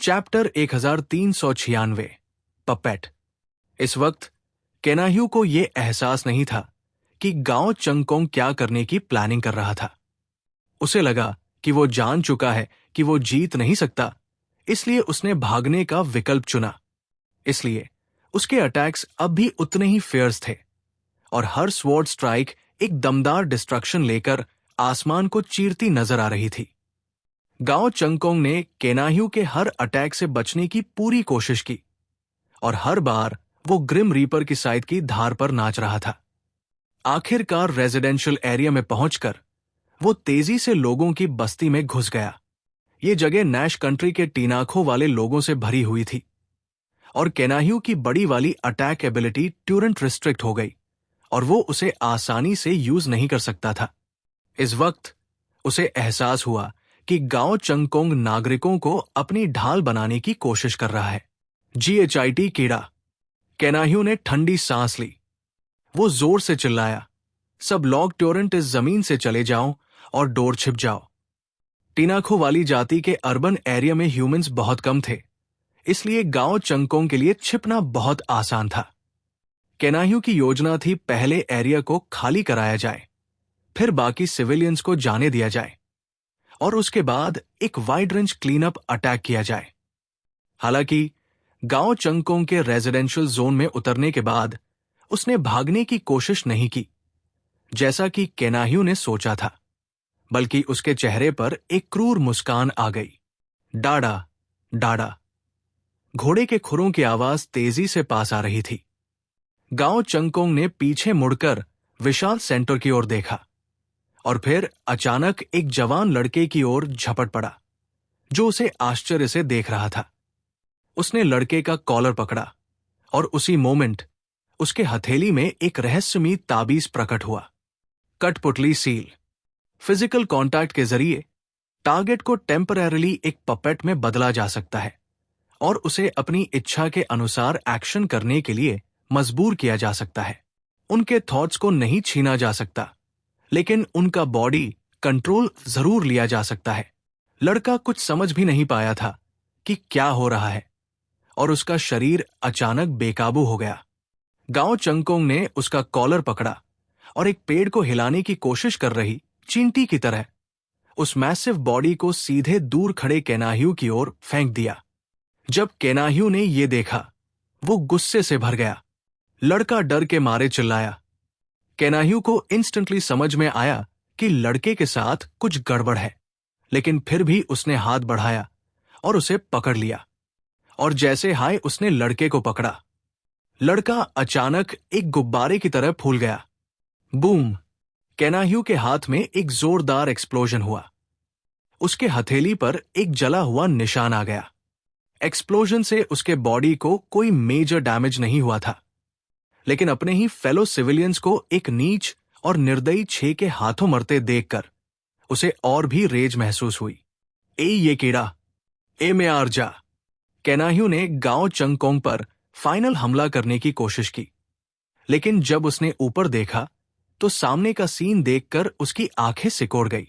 Chapter 1396 puppet. इस वक्त केनाह्यू को यह एहसास नहीं था कि गांव चंगकोंग क्या करने की प्लानिंग कर रहा था। उसे लगा कि वो जान चुका है कि वो जीत नहीं सकता, इसलिए उसने भागने का विकल्प चुना। इसलिए उसके अटैक्स अब भी उतने ही फेयर्स थे और हर स्वॉर्ड स्ट्राइक एक दमदार डिस्ट्रक्शन लेकर आसमान को चीरती नजर आ रही थी। गांव चंगकोंग ने केनाह्यू के हर अटैक से बचने की पूरी कोशिश की और हर बार वो ग्रिम रीपर की साइड की धार पर नाच रहा था। आखिरकार रेजिडेंशियल एरिया में पहुंचकर वो तेजी से लोगों की बस्ती में घुस गया। ये जगह नैश कंट्री के टीनाखों वाले लोगों से भरी हुई थी और केनाह्यू की बड़ी वाली अटैक एबिलिटी ट्यूरेंट रिस्ट्रिक्ट हो गई और वो उसे आसानी से यूज नहीं कर सकता था। इस वक्त उसे एहसास हुआ कि गांव चंगकोंग नागरिकों को अपनी ढाल बनाने की कोशिश कर रहा है। GHIT कीड़ा। केनाह्यू ने ठंडी सांस ली। वो जोर से चिल्लाया, सब लॉग टोरेंट इस जमीन से चले जाओ और डोर छिप जाओ। टीनाखो वाली जाति के अर्बन एरिया में ह्यूमंस बहुत कम थे, इसलिए गांव चंगकोंग के लिए छिपना बहुत आसान था। केनाह्यू की योजना थी पहले एरिया को खाली कराया जाए, फिर बाकी सिविलियंस को जाने दिया जाए और उसके बाद एक wide range clean up attack किया जाए। हालांकि गांव चंगकोंग के रेजिडेंशियल जोन में उतरने के बाद उसने भागने की कोशिश नहीं की जैसा कि केनाह्यू ने सोचा था, बल्कि उसके चेहरे पर एक क्रूर मुस्कान आ गई। डाडा डाडा। घोड़े के खुरों की आवाज तेजी से पास आ रही थी। गांव चंगकोंग ने पीछे मुड़कर विशाल सेंटर की ओर देखा और फिर अचानक एक जवान लड़के की ओर झपट पड़ा जो उसे आश्चर्य से देख रहा था। उसने लड़के का कॉलर पकड़ा और उसी मोमेंट उसके हथेली में एक रहस्यमयी ताबीज प्रकट हुआ। कठपुतली सील। फिजिकल कांटेक्ट के जरिए टारगेट को टेम्परेरीली एक पपेट में बदला जा सकता है और उसे अपनी इच्छा के अनुसार एक्शन करने के लिए मजबूर किया जा सकता है। उनके थॉट्स को नहीं छीना जा सकता, लेकिन उनका बॉडी कंट्रोल जरूर लिया जा सकता है। लड़का कुछ समझ भी नहीं पाया था कि क्या हो रहा है और उसका शरीर अचानक बेकाबू हो गया। गांव चंगकोंग ने उसका कॉलर पकड़ा और एक पेड़ को हिलाने की कोशिश कर रही चींटी की तरह उस मैसिव बॉडी को सीधे दूर खड़े केनाह्यू की ओर फेंक दिया। जब केनाह्यू ने यह देखा, वो गुस्से से भर गया। लड़का डर के मारे चिल्लाया। केनाह्यू को इंस्टेंटली समझ में आया कि लड़के के साथ कुछ गड़बड़ है, लेकिन फिर भी उसने हाथ बढ़ाया और उसे पकड़ लिया और जैसे हाय उसने लड़के को पकड़ा, लड़का अचानक एक गुब्बारे की तरह फूल गया। बूम। केनाह्यू के हाथ में एक जोरदार एक्सप्लोजन हुआ। उसके हथेली पर एक जला हुआ निशान आ गया। एक्सप्लोजन से उसके बॉडी को कोई मेजर डैमेज नहीं हुआ था, लेकिन अपने ही फेलो सिविलियंस को एक नीच और निर्दयी छे के हाथों मरते देखकर उसे और भी रेज महसूस हुई। ये कीड़ा, में आर जा। केनाह्यू ने गांव चंगकोंग पर फाइनल हमला करने की कोशिश की, लेकिन जब उसने ऊपर देखा तो सामने का सीन देखकर उसकी आंखें सिकोड़ गई,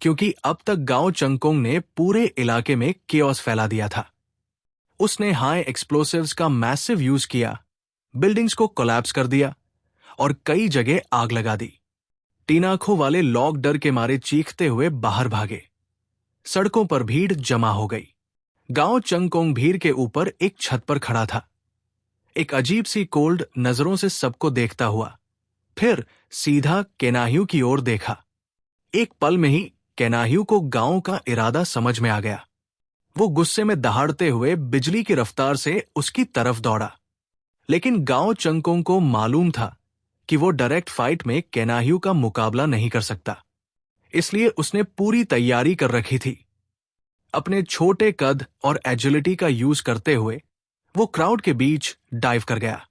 क्योंकि अब तक गांव चंगकोंग ने पूरे इलाके में केओस फैला दिया था। उसने हाई एक्सप्लोसिव्स का मैसिव यूज किया, बिल्डिंग्स को कोलैप्स कर दिया और कई जगह आग लगा दी। टीनाखो वाले लोग डर के मारे चीखते हुए बाहर भागे। सड़कों पर भीड़ जमा हो गई। गांव चंगकोंग भीड़ के ऊपर एक छत पर खड़ा था, एक अजीब सी कोल्ड नजरों से सबको देखता हुआ, फिर सीधा केनाह्यू की ओर देखा। एक पल में ही केनाह्यू को गांव का इरादा समझ में आ गया। वो गुस्से में दहाड़ते हुए बिजली की रफ्तार से उसकी तरफ दौड़ा, लेकिन गांव चंगकोंग को मालूम था कि वो डायरेक्ट फाइट में केनाह्यू का मुकाबला नहीं कर सकता, इसलिए उसने पूरी तैयारी कर रखी थी। अपने छोटे कद और एजिलिटी का यूज करते हुए वो क्राउड के बीच डाइव कर गया।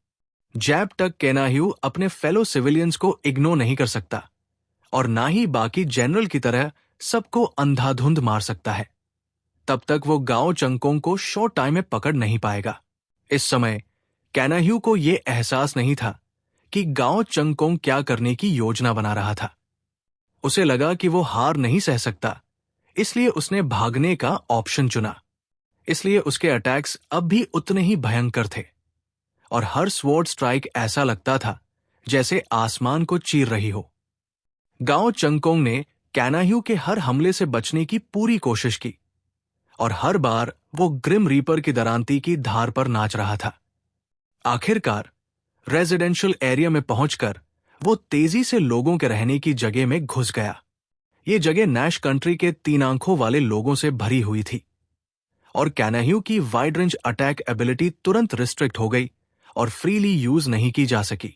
जैब तक केनाह्यू अपने फेलो सिविलियंस को इग्नोर नहीं कर सकता और ना ही बाकी जनरल की तरह सबको अंधाधुंध मार सकता है। तब तक वो गांव चंगकोंग को शॉर्ट टाइम में पकड़ नहीं पाएगा। इस समय केनाह्यू को यह एहसास नहीं था कि गांव चंगकोंग क्या करने की योजना बना रहा था। उसे लगा कि वो हार नहीं सह सकता, इसलिए उसने भागने का ऑप्शन चुना। इसलिए उसके अटैक्स अब भी उतने ही भयंकर थे और हर स्वॉर्ड स्ट्राइक ऐसा लगता था जैसे आसमान को चीर रही हो। गांव चंगकोंग ने कैनाह्यू के हर हमले से बचने की पूरी कोशिश की और हर बार वो ग्रिम रीपर की दरांती की धार पर नाच रहा था। आखिरकार रेजिडेंशियल एरिया में पहुंचकर वो तेजी से लोगों के रहने की जगह में घुस गया। ये जगह नैश कंट्री के 3 आंखों वाले लोगों से भरी हुई थी और कैनाह्यू की वाइड रेंज अटैक एबिलिटी तुरंत रिस्ट्रिक्ट हो गई और फ्रीली यूज नहीं की जा सकी।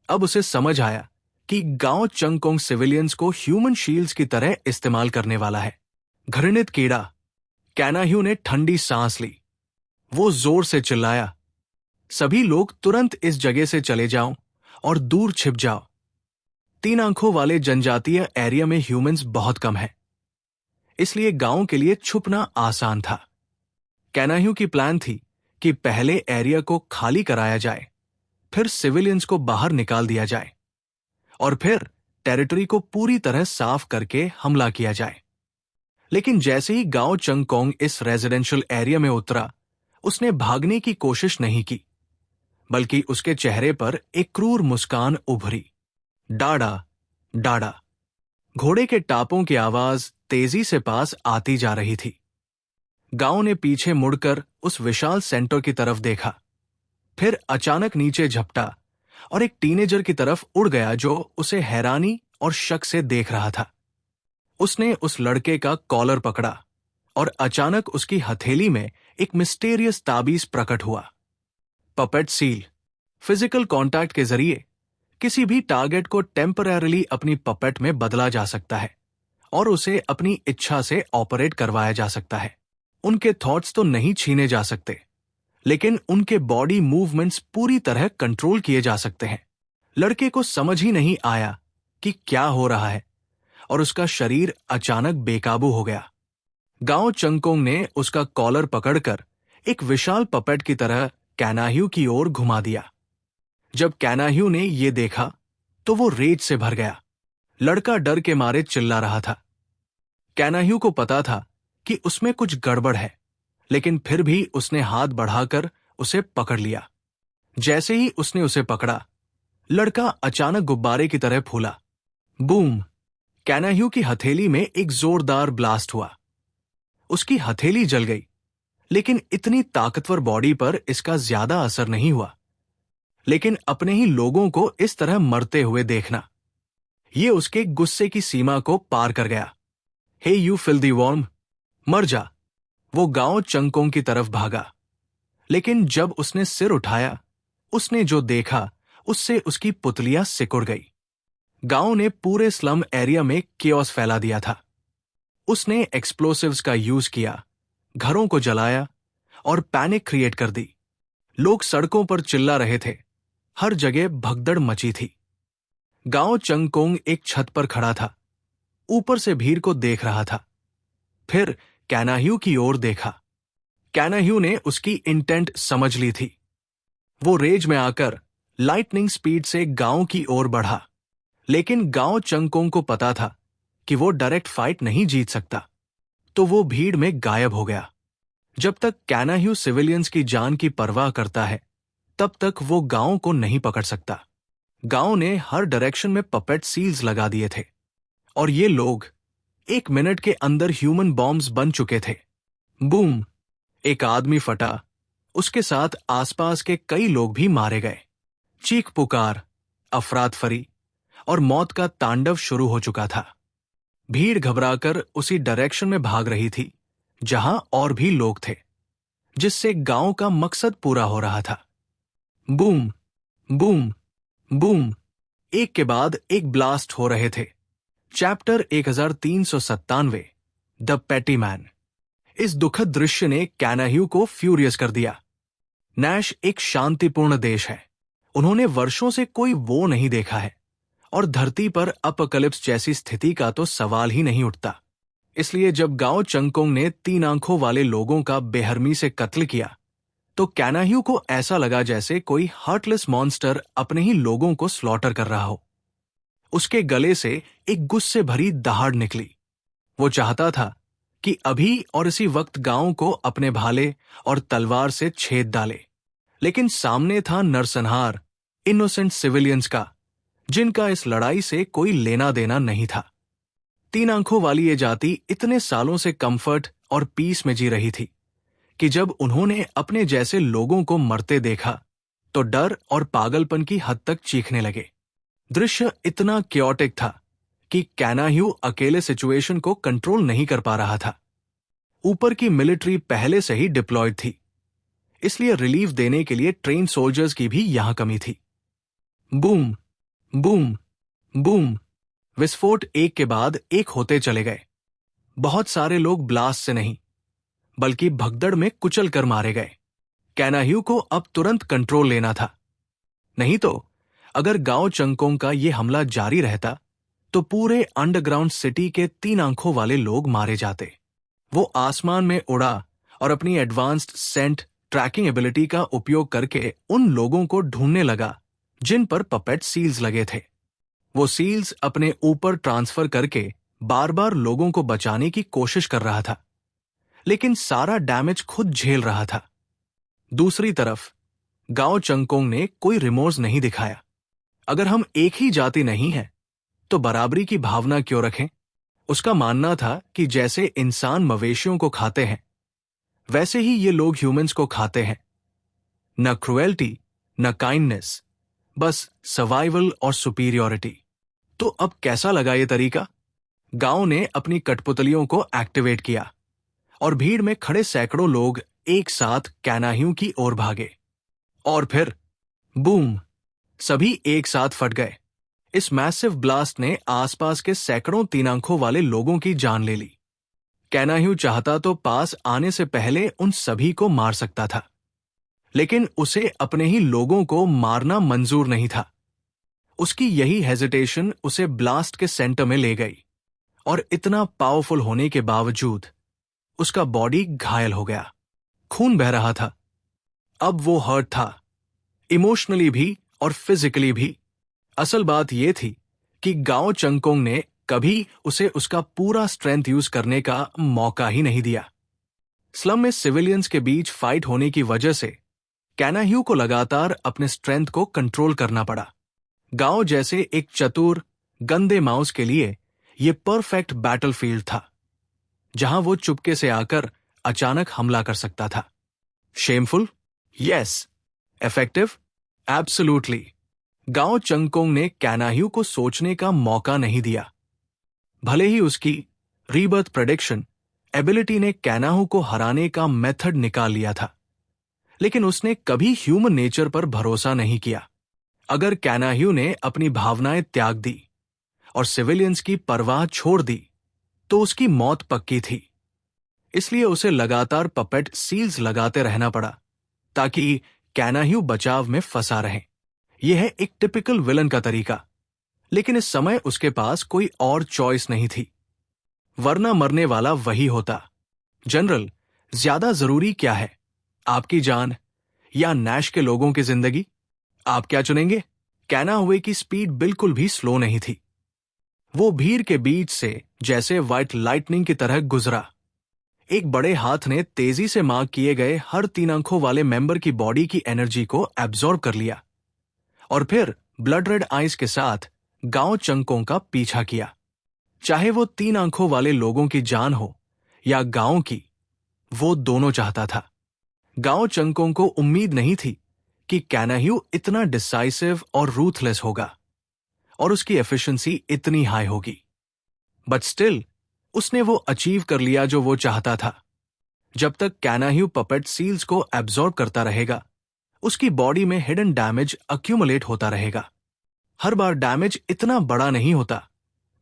अब उसे समझ आया कि गांव चंगकोंग सिविलियंस को ह्यूमन शील्ड्स की तरह इस्तेमाल करने वाला है। घृणित कीड़ा। कैनाह्यू ने ठंडी सांस ली। वो जोर से चिल्लाया, सभी लोग तुरंत इस जगह से चले जाओ और दूर छिप जाओ। 3 आंखों वाले जनजातीय एरिया में ह्यूमंस बहुत कम है, इसलिए गांव के लिए छुपना आसान था। कैनाह्यू की प्लान थी कि पहले एरिया को खाली कराया जाए, फिर सिविलियंस को बाहर निकाल दिया जाए और फिर टेरिटरी को पूरी तरह साफ करके हमला किया जाए। लेकिन जैसे ही गांव चंगकोंग इस रेजिडेंशियल एरिया में उतरा, उसने भागने की कोशिश नहीं की, बल्कि उसके चेहरे पर एक क्रूर मुस्कान उभरी। डाडा डाडा। घोड़े के टापों की आवाज तेजी से पास आती जा रही थी। गांव ने पीछे मुड़कर उस विशाल सेंटर की तरफ देखा, फिर अचानक नीचे झपटा और एक टीनेजर की तरफ उड़ गया जो उसे हैरानी और शक से देख रहा था। उसने उस लड़के का कॉलर पकड़ा और अचानक उसकी हथेली में एक मिस्टीरियस ताबीज प्रकट हुआ। Puppet seal. फिजिकल कांटेक्ट के जरिए किसी भी टारगेट को टेम्पररीली अपनी पपेट में बदला जा सकता है और उसे अपनी इच्छा से ऑपरेट करवाया जा सकता है। उनके थॉट्स तो नहीं छीने जा सकते, लेकिन उनके बॉडी मूवमेंट्स पूरी तरह कंट्रोल किए जा सकते हैं। लड़के को समझ ही नहीं आया कि क्या हो रहा है और उसका शरीर अचानक बेकाबू हो गया। गांव चंगकोंग ने उसका कॉलर पकड़कर एक विशाल पपेट की तरह कैनाह्यू की ओर घुमा दिया। जब कैनाह्यू ने यह देखा तो वो रेज से भर गया। लड़का डर के मारे चिल्ला रहा था। कैनाह्यू को पता था कि उसमें कुछ गड़बड़ है, लेकिन फिर भी उसने हाथ बढ़ाकर उसे पकड़ लिया। जैसे ही उसने उसे पकड़ा, लड़का अचानक गुब्बारे की तरह फूला। बूम! कैनाह्यू की हथेली में एक जोरदार ब्लास्ट हुआ। उसकी हथेली जल गई, लेकिन इतनी ताकतवर बॉडी पर इसका ज्यादा असर नहीं हुआ। लेकिन अपने ही लोगों को इस तरह मरते हुए देखना, यह उसके गुस्से की सीमा को पार कर गया। हे यू फिल्दी वर्म, मर जा! वो गांव चंगकोंग की तरफ भागा, लेकिन जब उसने सिर उठाया, उसने जो देखा उससे उसकी पुतलियां सिकुड़ गई। गांव ने पूरे स्लम एरिया में केओस फैला दिया था। उसने एक्सप्लोसिव्स का यूज किया, घरों को जलाया और पैनिक क्रिएट कर दी। लोग सड़कों पर चिल्ला रहे थे, हर जगह भगदड़ मची थी। गांव चंगकोंग एक छत पर खड़ा था, ऊपर से भीड़ को देख रहा था। फिर कैनाह्यू की ओर देखा। कैनाह्यू ने उसकी इंटेंट समझ ली थी। वो रेज में आकर लाइटनिंग स्पीड से गांव की ओर बढ़ा, लेकिन गांव चंगकोंग को पता था कि वो डायरेक्ट फाइट नहीं जीत सकता, तो वो भीड़ में गायब हो गया। जब तक कैनाह्यू सिविलियंस की जान की परवाह करता है, तब तक वो गांव को नहीं पकड़ सकता। गांव ने हर डायरेक्शन में पपेट सील्स लगा दिए थे और ये लोग 1 मिनट के अंदर ह्यूमन बॉम्ब्स बन चुके थे। बूम! एक आदमी फटा, उसके साथ आसपास के कई लोग भी मारे गए। चीख पुकार, अफरातफरी और मौत का तांडव शुरू हो चुका था। भीड़ घबराकर उसी डायरेक्शन में भाग रही थी जहां और भी लोग थे, जिससे गांव का मकसद पूरा हो रहा था। Boom boom boom! एक के बाद एक ब्लास्ट हो रहे थे। चैप्टर 1397, द पेटी मैन। इस दुखद दृश्य ने कैनाह्यू को फ्यूरियस कर दिया। नैश एक शांतिपूर्ण देश है। उन्होंने वर्षों से कोई वो नहीं देखा है और धरती पर अपकलिप्स जैसी स्थिति का तो सवाल ही नहीं उठता। इसलिए जब गांव चंगकोंग ने 3 आंखों वाले लोगों का बेहरमी से कत्ल किया, तो कैनाह्यू को ऐसा लगा जैसे कोई हार्टलेस मॉन्स्टर अपने ही लोगों को स्लॉटर कर रहा हो। उसके गले से एक गुस्से भरी दहाड़ निकली। वो चाहता था कि अभी और इसी वक्त गांव को अपने भाले और तलवार से छेद डाले। लेकिन सामने था नरसंहार इनोसेंट सिविलियंस का, जिनका इस लड़ाई से कोई लेना देना नहीं था। 3 आंखों वाली ये जाति इतने सालों से कंफर्ट और पीस में जी रही थी कि जब उन्होंने अपने जैसे लोगों को मरते देखा तो डर और पागलपन की हद तक चीखने लगे। दृश्य इतना क्योटिक था कि कैनाह्यू अकेले सिचुएशन को कंट्रोल नहीं कर पा रहा था। ऊपर की मिलिट्री पहले से ही डिप्लॉयड थी, इसलिए रिलीफ देने के लिए ट्रेन सोल्जर्स की भी यहां कमी थी। बूम बूम बूम, विस्फोट एक के बाद एक होते चले गए। बहुत सारे लोग ब्लास्ट से नहीं बल्कि भगदड़ में कुचल कर मारे गए। कैनाह्यू को अब तुरंत कंट्रोल लेना था, नहीं तो अगर गांव चंगकोंग का यह हमला जारी रहता तो पूरे अंडरग्राउंड सिटी के 3 आंखों वाले लोग मारे जाते। वो आसमान में उड़ा और अपनी एडवांस्ड सेंट ट्रैकिंग एबिलिटी का उपयोग करके उन लोगों को ढूंढने लगा जिन पर पपेट सील्स लगे थे। वो सील्स अपने ऊपर ट्रांसफर करके बार बार लोगों को बचाने की कोशिश कर रहा था, लेकिन सारा डैमेज खुद झेल रहा था। दूसरी तरफ गांव चंगकोंग ने कोई रिमोर्स नहीं दिखाया। अगर हम एक ही जाति नहीं हैं तो बराबरी की भावना क्यों रखें? उसका मानना था कि जैसे इंसान मवेशियों को खाते हैं वैसे ही ये लोग ह्यूमंस को खाते हैं। न क्रुएल्टी न काइंडनेस, बस सर्वाइवल और सुपीरियरिटी। तो अब कैसा लगा ये तरीका? गांव ने अपनी कठपुतलियों को एक्टिवेट किया और भीड़ में खड़े सैकड़ों लोग एक साथ कैनाह्यू की ओर भागे। और फिर बूम, सभी एक साथ फट गए। इस मैसिव ब्लास्ट ने आसपास के सैकड़ों 3 आंखों वाले लोगों की जान ले ली। कैनाह्यू चाहता तो पास आने से पहले उन सभी को मार सकता था, लेकिन उसे अपने ही लोगों को मारना मंजूर नहीं था। उसकी यही हेजिटेशन उसे ब्लास्ट के सेंटर में ले गई और इतना पावरफुल होने के बावजूद उसका बॉडी घायल हो गया। खून बह रहा था। अब वो हर्ट था, इमोशनली भी और फिजिकली भी। असल बात यह थी कि गांव चंगकोंग ने कभी उसे उसका पूरा स्ट्रेंथ यूज करने का मौका ही नहीं दिया। स्लम में सिविलियंस के बीच फाइट होने की वजह से कैनाह्यू को लगातार अपने स्ट्रेंथ को कंट्रोल करना पड़ा। गांव जैसे एक चतुर गंदे माउस के लिए यह परफेक्ट बैटलफील्ड था, जहां वो चुपके से आकर अचानक हमला कर सकता था। शेमफुल? यस। इफेक्टिव? एब्सोल्युटली। गांव चंगकोंग ने कैनाह्यू को सोचने का मौका नहीं दिया। भले ही उसकी रीबर्थ प्रेडिक्शन एबिलिटी ने कैनाह्यू को हराने का मेथड निकाल लिया था, लेकिन उसने कभी ह्यूमन नेचर पर भरोसा नहीं किया। अगर कैनाह्यू ने अपनी भावनाएं त्याग दी और सिविलियंस की परवाह छोड़ दी तो उसकी मौत पक्की थी। इसलिए उसे लगातार पपेट सील्स लगाते रहना पड़ा ताकि कैनाह्यू बचाव में फंसा रहे। यह है एक टिपिकल विलन का तरीका, लेकिन इस समय उसके पास कोई और चॉइस नहीं थी, वरना मरने वाला वही होता। जनरल, ज्यादा जरूरी क्या है, आपकी जान या नैश के लोगों की जिंदगी? आप क्या चुनेंगे? कैनाह्यू की स्पीड बिल्कुल भी स्लो नहीं थी। वो भीड़ के बीच से जैसे व्हाइट लाइटनिंग की तरह गुजरा। एक बड़े हाथ ने तेजी से मार्क किए गए हर 3 आंखों वाले मेंबर की बॉडी की एनर्जी को एब्जॉर्ब कर लिया और फिर ब्लड रेड आइज के साथ गांव चंगकोंग का पीछा किया। चाहे वो 3 आंखों वाले लोगों की जान हो या गांव की, वो दोनों चाहता था। गांव चंगकोंग को उम्मीद नहीं थी कि कैनाह्यू इतना डिसाइसिव और रूथलेस होगा और उसकी एफिशिएंसी इतनी हाई होगी। बट स्टिल उसने वो अचीव कर लिया जो वो चाहता था। जब तक कैनाह्यू पपेट सील्स को एब्जॉर्ब करता रहेगा, उसकी बॉडी में हिडन डैमेज अक्यूमुलेट होता रहेगा। हर बार डैमेज इतना बड़ा नहीं होता,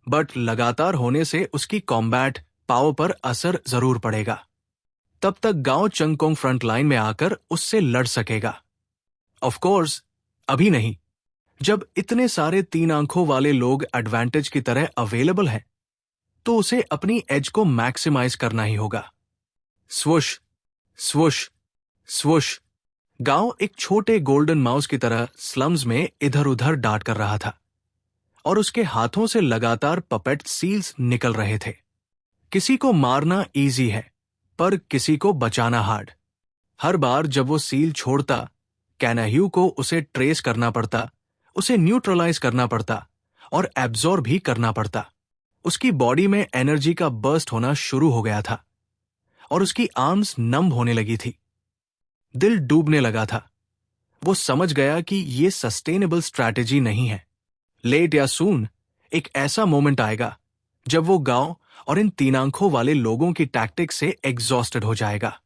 बट लगातार होने से उसकी कॉम्बैट पावर पर असर जरूर पड़ेगा। तब तक गांव चंगकोंग फ्रंट लाइन में आकर उससे लड़ सकेगा। ऑफ कोर्स अभी नहीं, जब इतने सारे 3 आंखों वाले लोग एडवांटेज की तरह अवेलेबल हैं, तो उसे अपनी एज को मैक्सिमाइज करना ही होगा। स्वुश स्वुश स्वुश। गांव एक छोटे गोल्डन माउस की तरह स्लम्स में इधर उधर डांट कर रहा था और उसके हाथों से लगातार पपेट सील्स निकल रहे थे। किसी को मारना इजी है, पर किसी को बचाना हार्ड। हर बार जब वो सील छोड़ता, कैनाह्यू को उसे ट्रेस करना पड़ता, उसे न्यूट्रलाइज करना पड़ता और एब्जॉर्ब भी करना पड़ता। उसकी बॉडी में एनर्जी का बर्स्ट होना शुरू हो गया था और उसकी आर्म्स नम होने लगी थी। दिल डूबने लगा था। वो समझ गया कि ये सस्टेनेबल स्ट्रैटेजी नहीं है। लेट या सून एक ऐसा मोमेंट आएगा जब वो गांव और इन तीन आंखों वाले लोगों की टैक्टिक से एग्जॉस्टेड हो जाएगा।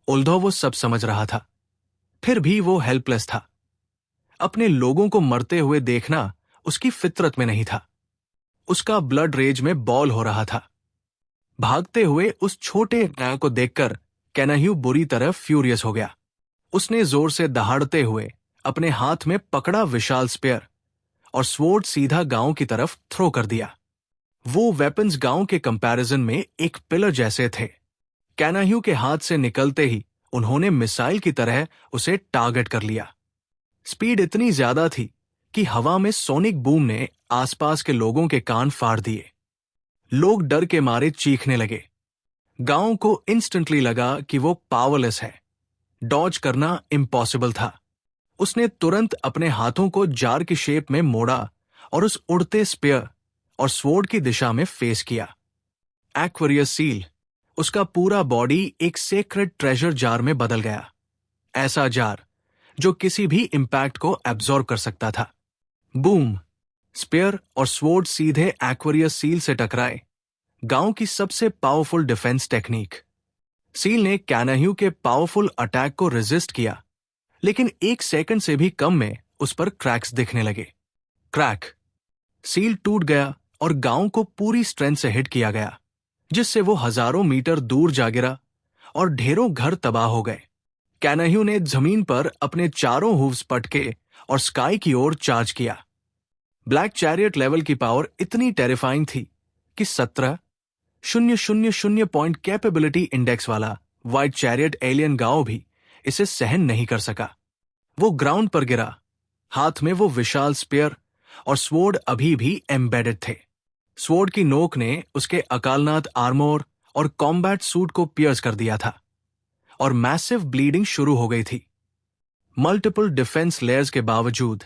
उल्धो वो सब समझ रहा था, फिर भी वो हेल्पलेस था। अपने लोगों को मरते हुए देखना उसकी फितरत में नहीं था। उसका ब्लड रेज में बॉल हो रहा था। भागते हुए उस छोटे गाय को देखकर कैनाह्यू बुरी तरह फ्यूरियस हो गया। उसने जोर से दहाड़ते हुए अपने हाथ में पकड़ा विशाल स्पेयर और स्वॉर्ड सीधा गांव की तरफ थ्रो कर दिया। वो वेपन्स गांव के कंपैरिजन में एक पिलर जैसे थे। कैनाह्यू के हाथ से निकलते ही उन्होंने मिसाइल की तरह उसे टारगेट कर लिया। स्पीड इतनी ज्यादा थी कि हवा में सोनिक बूम ने आसपास के लोगों के कान फाड़ दिए। लोग डर के मारे चीखने लगे। गांव को इंस्टेंटली लगा कि वो पावरलेस है। डॉज करना इम्पॉसिबल था। उसने तुरंत अपने हाथों को जार की शेप में मोड़ा और उस उड़ते स्पेयर और स्वॉर्ड की दिशा में फेस किया। एक्वेरियस सील, उसका पूरा बॉडी एक सेक्रेड ट्रेजर जार में बदल गया। ऐसा जार जो किसी भी इंपैक्ट को एब्जॉर्ब कर सकता था। बूम! स्पेयर और स्वॉर्ड सीधे एक्वेरियस सील से टकराए। गांव की सबसे पावरफुल डिफेंस टेक्निक। सील ने कैनाह्यू के पावरफुल अटैक को रेजिस्ट किया, लेकिन 1 सेकंड से भी कम में उस पर क्रैक्स दिखने लगे। क्रैक! सील टूट गया और गांव को पूरी स्ट्रेंथ से हिट किया गया, जिससे वो हजारों मीटर दूर जा गिरा और ढेरों घर तबाह हो गए। कैनाह्यू ने जमीन पर अपने चारों हूव्स पटके और स्काई की ओर चार्ज किया। ब्लैक चैरियट लेवल की पावर इतनी टेरिफाइंग थी कि 17,000 पॉइंट कैपेबिलिटी इंडेक्स वाला व्हाइट चैरियट एलियन गांव भी इसे सहन नहीं कर सका। वो ग्राउंड पर गिरा। हाथ में वो विशाल स्पेयर और स्वॉर्ड अभी भी एम्बेडेड थे। स्वॉर्ड की नोक ने उसके अकालनाथ आर्मोर और कॉम्बैट सूट को पियर्स कर दिया था और मैसिव ब्लीडिंग शुरू हो गई थी। मल्टीपल डिफेंस लेयर्स के बावजूद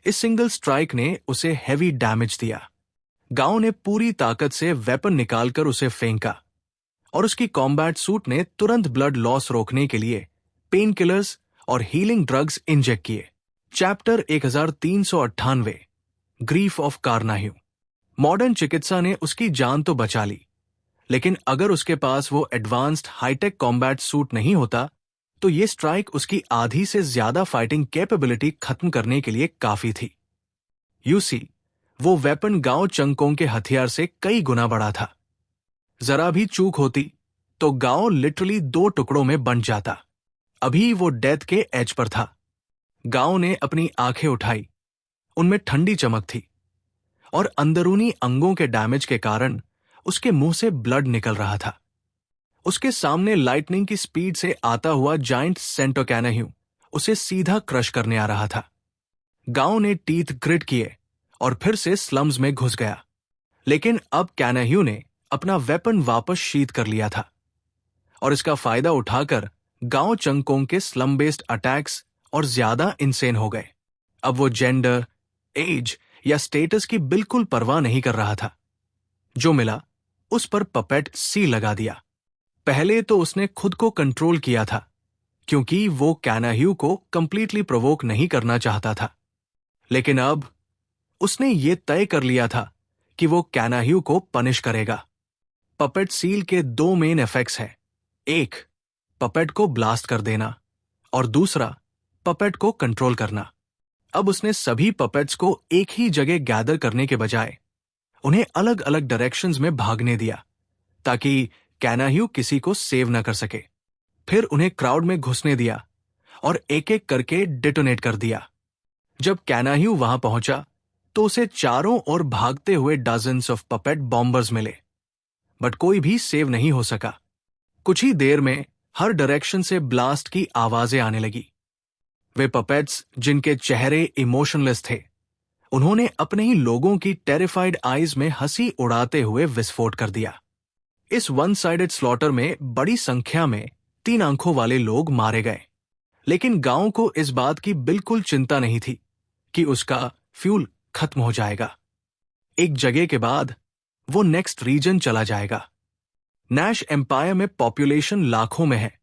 इस सिंगल स्ट्राइक ने उसे हेवी डैमेज दिया। गांव ने पूरी ताकत से वेपन निकालकर उसे फेंका और उसकी कॉम्बैट सूट ने तुरंत ब्लड लॉस रोकने के लिए पेन किलर्स और हीलिंग ड्रग्स इंजेक्ट किए। चैप्टर 1398 ग्रीफ ऑफ कार्नाह्यू। मॉडर्न चिकित्सा ने उसकी जान तो बचा ली, लेकिन अगर उसके पास वो एडवांस्ड हाईटेक कॉम्बैट सूट नहीं होता तो ये स्ट्राइक उसकी आधी से ज्यादा फाइटिंग कैपेबिलिटी खत्म करने के लिए काफी थी। यूसी, वो वेपन गांव चंकों के हथियार से कई गुना बड़ा था। जरा भी चूक होती तो गांव लिटरली 2 टुकड़ों में बंट जाता। अभी वो डेथ के एज पर था। गांव ने अपनी आंखें उठाई। उनमें ठंडी चमक थी और अंदरूनी अंगों के डैमेज के कारण उसके मुंह से ब्लड निकल रहा था। उसके सामने लाइटनिंग की स्पीड से आता हुआ जायंट सेंटो कैनाह्यू उसे सीधा क्रश करने आ रहा था। गांव ने टीथ ग्रिट किए और फिर से स्लम्स में घुस गया, लेकिन अब कैनाह्यू ने अपना वेपन वापस शीथ कर लिया था और इसका फायदा उठाकर गांव चंकों के स्लम बेस्ड अटैक्स और ज्यादा इंसेन हो गए। अब वो जेंडर, एज या स्टेटस की बिल्कुल परवाह नहीं कर रहा था। जो मिला उस पर पपेट सी लगा दिया। पहले तो उसने खुद को कंट्रोल किया था, क्योंकि वो कैनाह्यू को कंप्लीटली प्रोवोक नहीं करना चाहता था, लेकिन अब उसने ये तय कर लिया था कि वो कैनाह्यू को पनिश करेगा। पपेट सील के 2 मेन इफेक्ट्स हैं। एक, पपेट को ब्लास्ट कर देना और दूसरा, पपेट को कंट्रोल करना। अब उसने सभी पपेट्स को एक ही जगह गैदर करने के बजाय उन्हें अलग अलग डायरेक्शंस में भागने दिया, ताकि कैनाह्यू किसी को सेव न कर सके। फिर उन्हें क्राउड में घुसने दिया और एक एक करके डिटोनेट कर दिया। जब कैनाह्यू वहां पहुंचा तो उसे चारों ओर भागते हुए डजन्स ऑफ पपेट बॉम्बर्स मिले, बट कोई भी सेव नहीं हो सका। कुछ ही देर में हर डायरेक्शन से ब्लास्ट की आवाजें आने लगी। वे पपेट्स जिनके चेहरे इमोशनलेस थे, उन्होंने अपने ही लोगों की टेरिफाइड आईज में हंसी उड़ाते हुए विस्फोट कर दिया। इस वन साइडेड स्लॉटर में बड़ी संख्या में 3 आंखों वाले लोग मारे गए, लेकिन गांव को इस बात की बिल्कुल चिंता नहीं थी कि उसका फ्यूल खत्म हो जाएगा। एक जगह के बाद वो नेक्स्ट रीजन चला जाएगा। नैश एम्पायर में पॉपुलेशन लाखों में है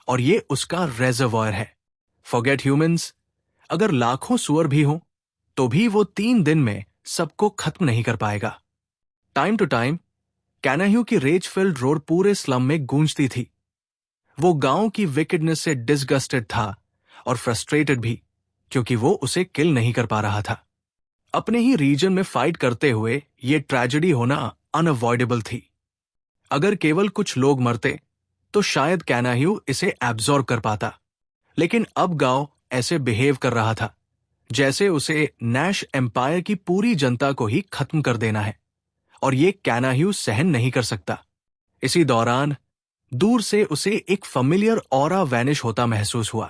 और ये उसका रेजर्वॉयर है। फॉरगेट ह्यूमंस, अगर लाखों सुअर भी हों तो भी वो 3 दिन में सबको खत्म नहीं कर पाएगा। टाइम टू टाइम कैनाह्यू की रेज फिल्ड रोड पूरे स्लम में गूंजती थी। वो गांव की विकेडनेस से डिसगस्टेड था और फ्रस्ट्रेटेड भी, क्योंकि वो उसे किल नहीं कर पा रहा था। अपने ही रीजन में फाइट करते हुए ये ट्रेजेडी होना अनअवॉइडेबल थी। अगर केवल कुछ लोग मरते तो शायद कैनाह्यू इसे एब्जॉर्ब कर पाता, लेकिन अब गांव ऐसे बिहेव कर रहा था जैसे उसे नैश एम्पायर की पूरी जनता को ही खत्म कर देना है, और ये कैनाह्यू सहन नहीं कर सकता। इसी दौरान दूर से उसे एक फैमिलियर ऑरा वैनिश होता महसूस हुआ।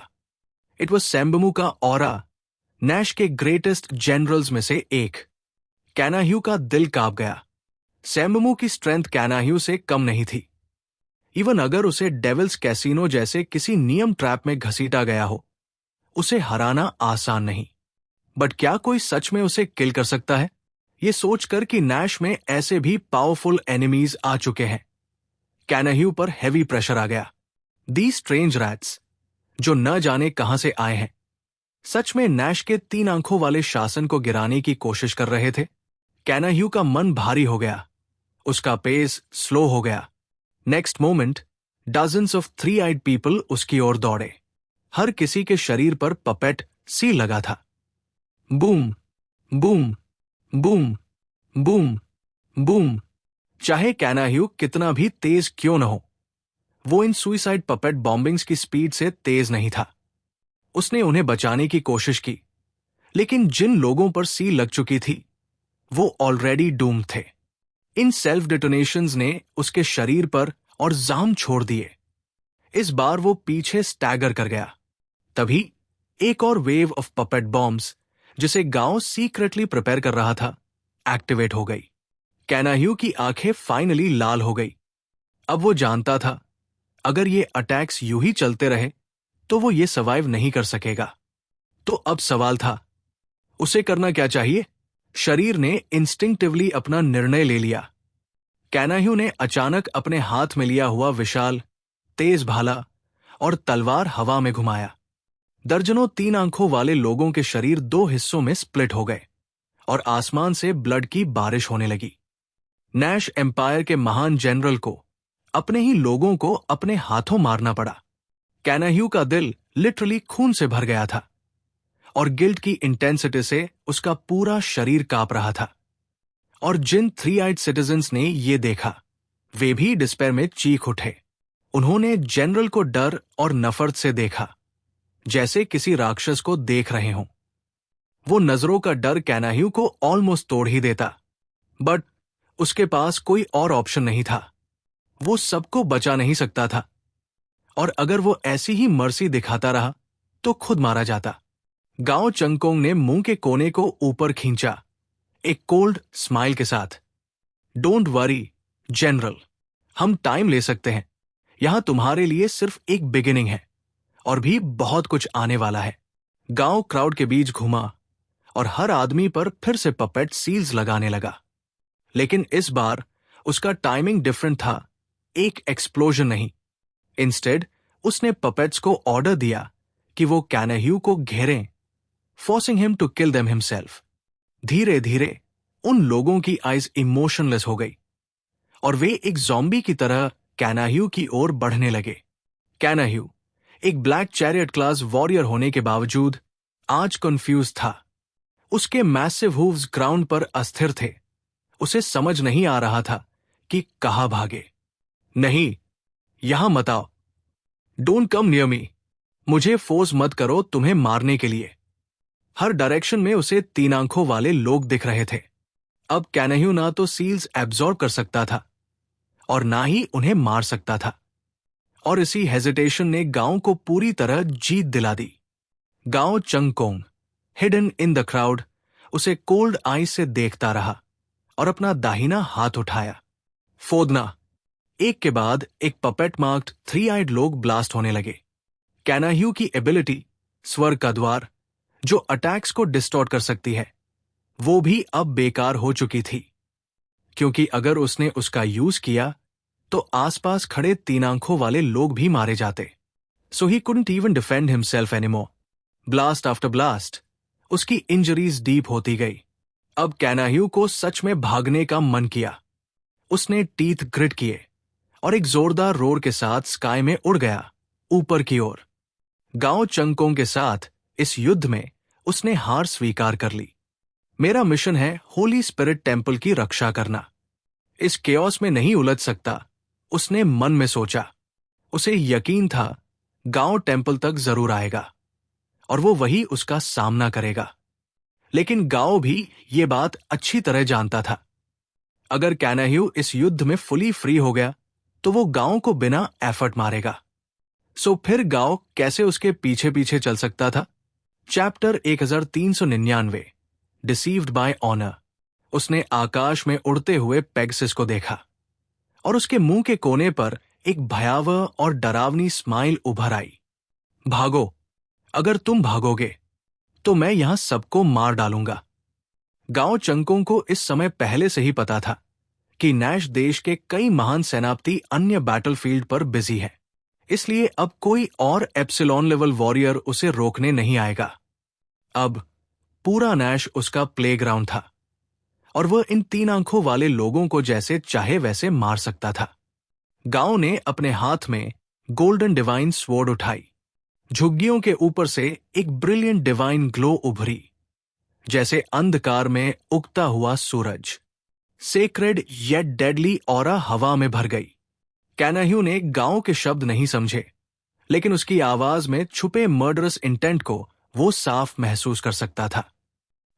इट वॉज सैम्बमू का ऑरा, नैश के ग्रेटेस्ट जनरल्स में से एक। कैनाह्यू का दिल कांप गया। सैम्बमू की स्ट्रेंथ कैनाह्यू से कम नहीं थी। इवन अगर उसे डेविल्स कैसीनो जैसे किसी नियम ट्रैप में घसीटा गया हो, उसे हराना आसान नहीं। बट क्या कोई सच में उसे किल कर सकता है? ये सोचकर कि नैश में ऐसे भी पावरफुल एनिमीज आ चुके हैं, कैनाह्यू पर हेवी प्रेशर आ गया। दी स्ट्रेंज रैट्स, जो न जाने कहां से आए हैं, सच में नैश के 3 आंखों वाले शासन को गिराने की कोशिश कर रहे थे। कैनाह्यू का मन भारी हो गया, उसका पेस स्लो हो गया। Next moment dozens of 3-eyed people उसकी ओर दौड़े। हर किसी के शरीर पर पपेट सील लगा था। Boom boom boom boom boom. चाहे कैनाह्यू कितना भी तेज क्यों न हो, वो इन सुइसाइड पपेट बॉम्बिंग्स की स्पीड से तेज नहीं था। उसने उन्हें बचाने की कोशिश की, लेकिन जिन लोगों पर सील लग चुकी थी वो ऑलरेडी डूम्ड थे। इन सेल्फ डिटोनेशंस ने उसके शरीर पर और जाम छोड़ दिए। इस बार वो पीछे स्टैगर कर गया। तभी एक और वेव ऑफ पपेट बॉम्ब्स, जिसे गांव सीक्रेटली प्रिपेयर कर रहा था, एक्टिवेट हो गई। कैनाह्यू की आंखें फाइनली लाल हो गई। अब वो जानता था, अगर ये अटैक्स यूं ही चलते रहे तो वो ये सर्वाइव नहीं कर सकेगा। तो अब सवाल था, उसे करना क्या चाहिए? शरीर ने इंस्टिंक्टिवली अपना निर्णय ले लिया। कैनाह्यू ने अचानक अपने हाथ में लिया हुआ विशाल, तेज भाला और तलवार हवा में घुमाया। दर्जनों 3 आंखों वाले लोगों के शरीर 2 हिस्सों में स्प्लिट हो गए और आसमान से ब्लड की बारिश होने लगी। नैश एम्पायर के महान जनरल को अपने ही लोगों को अपने हाथों मारना पड़ा। कैनाह्यू का दिल लिटरली खून से भर गया था और गिल्ट की इंटेंसिटी से उसका पूरा शरीर कांप रहा था। और जिन 3-eyed सिटीजन्स ने ये देखा, वे भी डिस्पेयर में चीख उठे। उन्होंने जनरल को डर और नफरत से देखा, जैसे किसी राक्षस को देख रहे हों। वो नजरों का डर कैनाह्यू को ऑलमोस्ट तोड़ ही देता, बट उसके पास कोई और ऑप्शन नहीं था। वो सबको बचा नहीं सकता था, और अगर वो ऐसी ही मर्सी दिखाता रहा तो खुद मारा जाता। गांव चंगकोंग ने मुंह के कोने को ऊपर खींचा, एक कोल्ड स्माइल के साथ। डोंट वरी जनरल, हम टाइम ले सकते हैं। यहां तुम्हारे लिए सिर्फ एक बिगिनिंग है और भी बहुत कुछ आने वाला है। गांव क्राउड के बीच घुमा और हर आदमी पर फिर से पपेट सील्स लगाने लगा, लेकिन इस बार उसका टाइमिंग डिफरेंट था। एक एक्सप्लोजन नहीं, इंस्टेड उसने पपेट्स को ऑर्डर दिया कि वो कैनाह्यू को घेरें, forcing him to kill them himself. धीरे धीरे उन लोगों की आइज इमोशनलेस हो गई और वे एक ज़ॉम्बी की तरह कैनाह्यू की ओर बढ़ने लगे। कैनाह्यू एक ब्लैक चैरियट क्लास वॉरियर होने के बावजूद आज कंफ्यूज था। उसके मैसिव हूव्स ग्राउंड पर अस्थिर थे। उसे समझ नहीं आ रहा था कि कहां भागे। नहीं, यहां मत आओ। Don't come near me. मुझे फोर्स मत करो तुम्हें मारने के लिए। हर डायरेक्शन में उसे 3 आंखों वाले लोग दिख रहे थे। अब कैनाह्यू ना तो सील्स एब्जॉर्ब कर सकता था और ना ही उन्हें मार सकता था, और इसी हेजिटेशन ने गांव को पूरी तरह जीत दिला दी। गांव चंगकोंग, हिडन इन द क्राउड, उसे कोल्ड आई से देखता रहा और अपना दाहिना हाथ उठाया। फोदना, एक के बाद एक पपेट मार्क्ड 3 आइड लोग ब्लास्ट होने लगे। कैनाह्यू की एबिलिटी, स्वर का द्वार, जो अटैक्स को डिस्टॉर्ट कर सकती है, वो भी अब बेकार हो चुकी थी, क्योंकि अगर उसने उसका यूज किया तो आसपास खड़े 3 आंखों वाले लोग भी मारे जाते। So he couldn't even defend himself anymore. Blast after blast उसकी इंजरीज डीप होती गई। अब कैनाह्यू को सच में भागने का मन किया। उसने टीथ ग्रिट किए और एक जोरदार रोर के साथ स्काई में उड़ गया, ऊपर की ओर। गांव चंगकोंग के साथ इस युद्ध में उसने हार स्वीकार कर ली। मेरा मिशन है होली स्पिरिट टेम्पल की रक्षा करना। इस केओस में नहीं उलझ सकता, उसने मन में सोचा। उसे यकीन था गांव टेम्पल तक जरूर आएगा और वो वही उसका सामना करेगा। लेकिन गांव भी ये बात अच्छी तरह जानता था। अगर कैनाह्यू इस युद्ध में फुली फ्री हो गया तो वो गांव को बिना एफर्ट मारेगा। सो फिर गांव कैसे उसके पीछे पीछे चल सकता था? Chapter 1399, deceived bye honour. उसने आकाश में उड़ते हुए पेगासस को देखा और उसके मुंह के कोने पर एक भयावह और डरावनी स्माइल उभर आई। भागो, अगर तुम भागोगे तो मैं यहां सबको मार डालूंगा। गांव चंगकोंग को इस समय पहले से ही पता था कि नैश देश के कई महान सेनापति अन्य बैटलफील्ड पर बिजी हैं, इसलिए अब कोई और एप्सिलॉन लेवल वॉरियर उसे रोकने नहीं आएगा। अब पूरा नैश उसका प्लेग्राउंड था और वह इन 3 आंखों वाले लोगों को जैसे चाहे वैसे मार सकता था। गांव ने अपने हाथ में गोल्डन डिवाइन स्वॉर्ड उठाई। झुग्गियों के ऊपर से एक ब्रिलियंट डिवाइन ग्लो उभरी, जैसे अंधकार में उगता हुआ सूरज। सेक्रेड येट डेडली ऑरा हवा में भर गई। कैनाह्यू ने गांव के शब्द नहीं समझे, लेकिन उसकी आवाज में छुपे मर्डरस इंटेंट को वो साफ महसूस कर सकता था।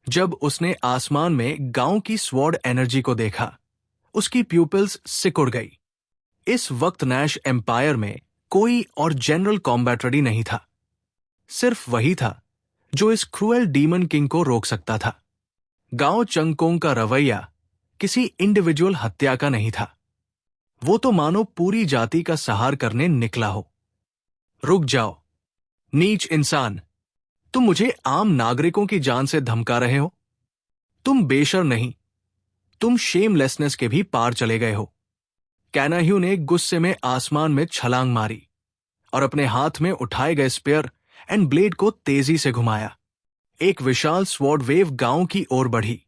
जब उसने आसमान में गांव की स्वॉर्ड एनर्जी को देखा, उसकी प्यूपिल्स सिकुड़ गई। इस वक्त नैश एम्पायर में कोई और जनरल कॉम्बैट रेडी नहीं था। सिर्फ वही था जो इस क्रूएल डीमन किंग को रोक सकता था। गांव चंगकोंग का रवैया किसी इंडिविजुअल हत्या का नहीं था, वो तो मानो पूरी जाति का सहार करने निकला हो। रुक जाओ, नीच इंसान, तुम मुझे आम नागरिकों की जान से धमका रहे हो। तुम बेशर्म नहीं, तुम शेमलेसनेस के भी पार चले गए हो। कैनाह्यू ने गुस्से में आसमान में छलांग मारी और अपने हाथ में उठाए गए स्पेयर एंड ब्लेड को तेजी से घुमाया। एक विशाल स्वॉर्ड वेव गांव की ओर बढ़ी।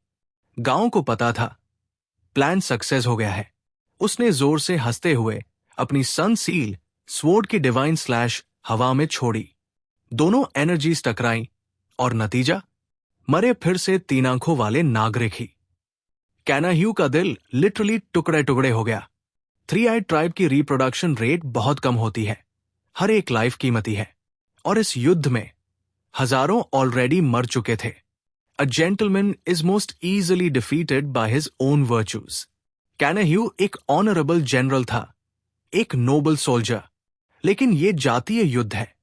गांव को पता था प्लान सक्सेस हो गया है। उसने जोर से हंसते हुए अपनी सन सील स्वॉर्ड की डिवाइन स्लैश हवा में छोड़ी। दोनों एनर्जीज टकराई और नतीजा मरे फिर से 3 आंखों वाले नागरिक ही। कैनाह्यू का दिल लिटरली टुकड़े टुकड़े हो गया। 3 आइड ट्राइब की रिप्रोडक्शन रेट बहुत कम होती है, हर एक लाइफ कीमती है, और इस युद्ध में हजारों ऑलरेडी मर चुके थे। A gentleman is most easily defeated by his own virtues. कैनाह्यू एक ऑनरेबल जनरल था, एक नोबल सोल्जर, लेकिन ये जातीय युद्ध है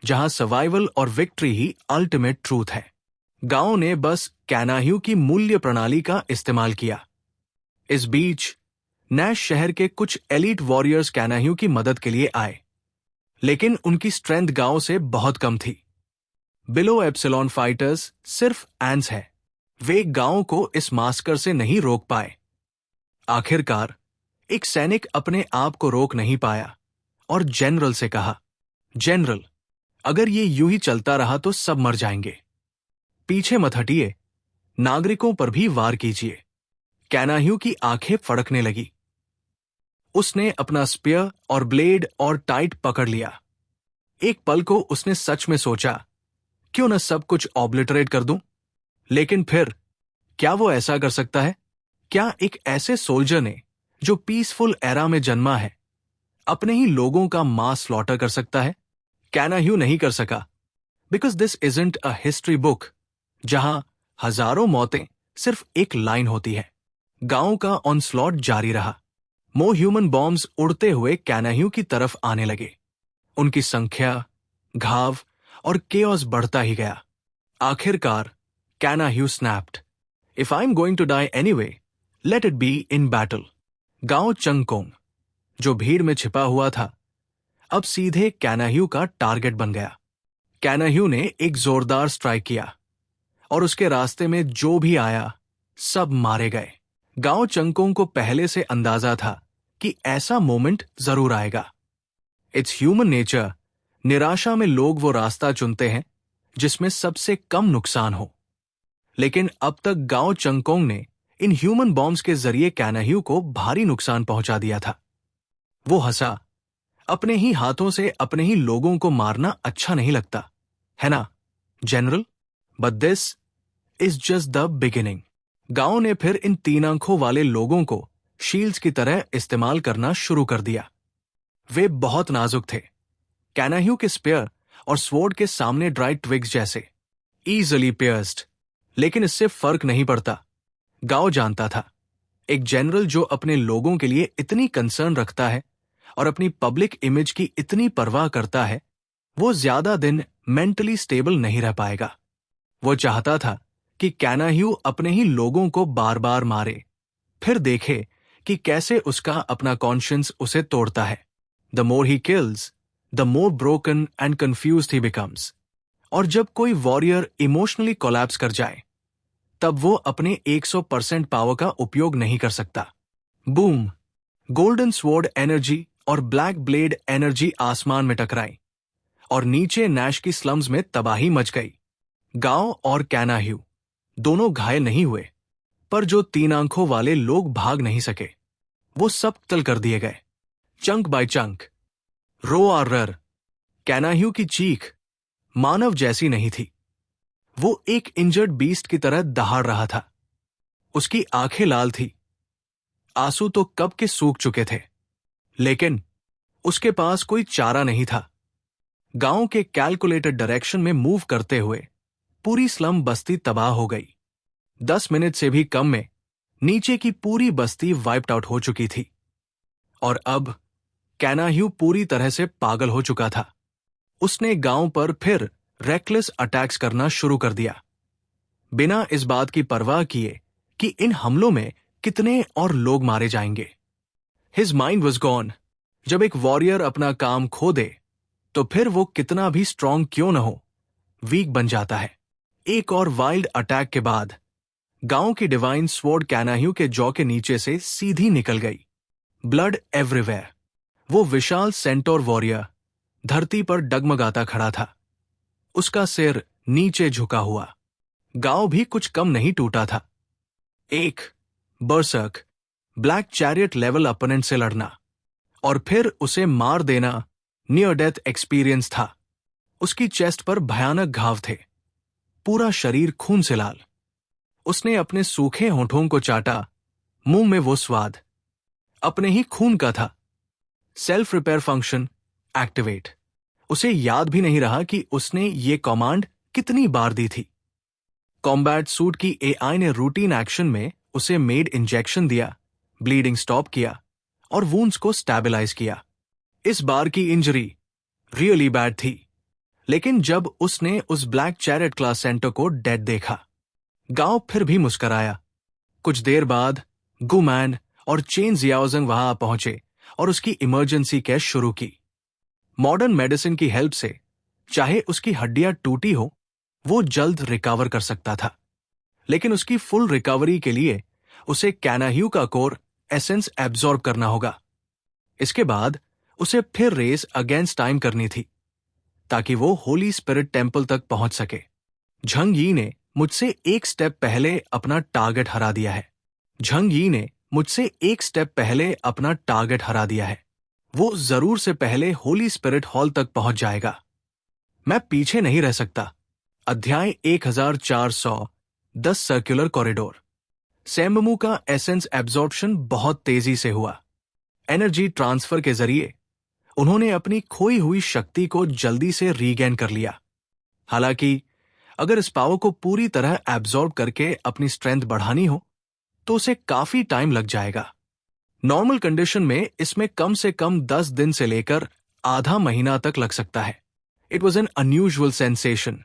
जहां सर्वाइवल और विक्ट्री ही अल्टीमेट ट्रूथ है। गांव ने बस कैनाह्यू की मूल्य प्रणाली का इस्तेमाल किया। इस बीच नैश शहर के कुछ एलीट वॉरियर्स कैनाह्यू की मदद के लिए आए, लेकिन उनकी स्ट्रेंथ गांव से बहुत कम थी। बिलो एप्सिलॉन फाइटर्स सिर्फ एंड्स हैं, वे गांव को इस मास्कर से नहीं रोक पाए। आखिरकार एक सैनिक अपने आप को रोक नहीं पाया और जनरल से कहा, जनरल, अगर ये यूं ही चलता रहा तो सब मर जाएंगे। पीछे मत हटिए, नागरिकों पर भी वार कीजिए। कैनाह्यू की आंखें फड़कने लगी। उसने अपना स्पीयर और ब्लेड और टाइट पकड़ लिया। एक पल को उसने सच में सोचा, क्यों न सब कुछ ऑब्लिटरेट कर दूं? लेकिन फिर क्या वो ऐसा कर सकता है? क्या एक ऐसे सोल्जर ने जो पीसफुल एरा में जन्मा है अपने ही लोगों का मास स्लॉटर कर सकता है? कैनाह्यू नहीं कर सका, because this isn't a history book जहां हजारों मौतें सिर्फ एक लाइन होती है। गांव का ऑनस्लॉट जारी रहा। मोर ह्यूमन बॉम्ब्स उड़ते हुए कैनाह्यू की तरफ आने लगे। उनकी संख्या, घाव और केओस बढ़ता ही गया। आखिरकार कैनाह्यू snapped, if I am going to die anyway, let it be in battle. गांव चंगकोंग, जो भीड़ में छिपा हुआ था, अब सीधे कैनाह्यू का टारगेट बन गया। कैनाह्यू ने एक जोरदार स्ट्राइक किया और उसके रास्ते में जो भी आया सब मारे गए। गांव चंकों को पहले से अंदाजा था कि ऐसा मोमेंट जरूर आएगा। इट्स ह्यूमन नेचर, निराशा में लोग वो रास्ता चुनते हैं जिसमें सबसे कम नुकसान हो। लेकिन अब तक गांव चंकोंग ने इन ह्यूमन बॉम्ब्स के जरिए कैनाह्यू को भारी नुकसान पहुंचा दिया था। वो हंसा। अपने ही हाथों से अपने ही लोगों को मारना अच्छा नहीं लगता, है ना general? But this is just the beginning. गांव ने फिर इन 3 आंखों वाले लोगों को शील्ड्स की तरह इस्तेमाल करना शुरू कर दिया। वे बहुत नाजुक थे, कैनाह्यू के स्पेयर और स्वॉर्ड के सामने ड्राई ट्विग्स जैसे, ईजिली पियर्स्ड। लेकिन इससे फर्क नहीं पड़ता। गांव जानता था, एक जनरल जो अपने लोगों के लिए इतनी कंसर्न रखता है और अपनी पब्लिक इमेज की इतनी परवाह करता है, वो ज्यादा दिन मेंटली स्टेबल नहीं रह पाएगा। वो चाहता था कि कैनाह्यू अपने ही लोगों को बार बार मारे, फिर देखे कि कैसे उसका अपना कॉन्शियंस उसे तोड़ता है। The more he kills, the more broken and confused he becomes. और जब कोई वॉरियर इमोशनली कोलैप्स कर जाए, तब वो अपने 100% पावर का उपयोग नहीं कर सकता। बूम! गोल्डन स्वॉर्ड एनर्जी और ब्लैक ब्लेड एनर्जी आसमान में टकराई और नीचे नैश की स्लम्स में तबाही मच गई। गांव और कैनाह्यू दोनों घायल नहीं हुए, पर जो 3 आंखों वाले लोग भाग नहीं सके, वो सब कत्ल कर दिए गए, चंक बाय चंक। रो आर रर। कैनाह्यू की चीख मानव जैसी नहीं थी। वो एक इंजर्ड बीस्ट की तरह दहाड़ रहा था। उसकी आंखें लाल थी, आंसू तो कब के सूख चुके थे, लेकिन उसके पास कोई चारा नहीं था। गांव के कैलकुलेटेड डायरेक्शन में मूव करते हुए पूरी स्लम बस्ती तबाह हो गई। 10 मिनट से भी कम में नीचे की पूरी बस्ती वाइप्ड आउट हो चुकी थी। और अब कैनाह्यू पूरी तरह से पागल हो चुका था। उसने गांव पर फिर रेकलेस अटैक्स करना शुरू कर दिया, बिना इस बात की परवाह किए कि इन हमलों में कितने और लोग मारे जाएंगे। His mind was gone. जब एक वॉरियर अपना काम खो दे, तो फिर वो कितना भी स्ट्रांग क्यों न हो, वीक बन जाता है। एक और वाइल्ड अटैक के बाद गांव की डिवाइन स्वॉर्ड कैनाह्यू के जॉ के नीचे से सीधी निकल गई, ब्लड एवरीवेयर। वो विशाल सेंटोर वॉरियर धरती पर डगमगाता खड़ा था, उसका सिर नीचे झुका हुआ। गांव भी कुछ कम नहीं टूटा था। एक berserk black chariot level opponent से लड़ना और फिर उसे मार देना नियर डेथ एक्सपीरियंस था। उसकी चेस्ट पर भयानक घाव थे, पूरा शरीर खून से लाल। उसने अपने सूखे होंठों को चाटा, मुंह में वो स्वाद अपने ही खून का था। Self repair function activate. उसे याद भी नहीं रहा कि उसने ये कमांड कितनी बार दी थी। कॉम्बैट सूट की एआई ने रूटीन एक्शन में उसे मेड इंजेक्शन दिया, ब्लीडिंग स्टॉप किया और वूंड्स को स्टेबलाइज किया। इस बार की इंजरी रियली बैड थी, लेकिन जब उसने उस ब्लैक चैरेट क्लास सेंटर को डेड देखा, गांव फिर भी मुस्कराया। कुछ देर बाद गुमैन और चेन जियाओजिंग वहां पहुंचे और उसकी इमरजेंसी केयर शुरू की। मॉडर्न मेडिसिन की हेल्प से चाहे उसकी हड्डियां टूटी हो, वो जल्द रिकवर कर सकता था। लेकिन उसकी फुल रिकवरी के लिए उसे कैनाह्यू का कोर एसेंस एब्जॉर्ब करना होगा। इसके बाद उसे फिर रेस अगेंस्ट टाइम करनी थी, ताकि वो होली स्पिरिट टेम्पल तक पहुंच सके। झंग यी ने मुझसे एक स्टेप पहले अपना टारगेट हरा दिया है। झंग यी ने मुझसे एक स्टेप पहले अपना टारगेट हरा दिया है। वो जरूर से पहले होली स्पिरिट हॉल तक पहुंच जाएगा। मैं पीछे नहीं रह सकता। अध्याय 1410 सर्कुलर कॉरिडोर। सेम्बमू का एसेंस एब्जॉर्प्शन बहुत तेजी से हुआ। एनर्जी ट्रांसफर के जरिए उन्होंने अपनी खोई हुई शक्ति को जल्दी से रीगेन कर लिया। हालांकि अगर इस पावर को पूरी तरह एब्जॉर्ब करके अपनी स्ट्रेंथ बढ़ानी हो, तो उसे काफी टाइम लग जाएगा। नॉर्मल कंडीशन में इसमें कम से कम 10 दिन से लेकर आधा महीना तक लग सकता है। It was an unusual sensation.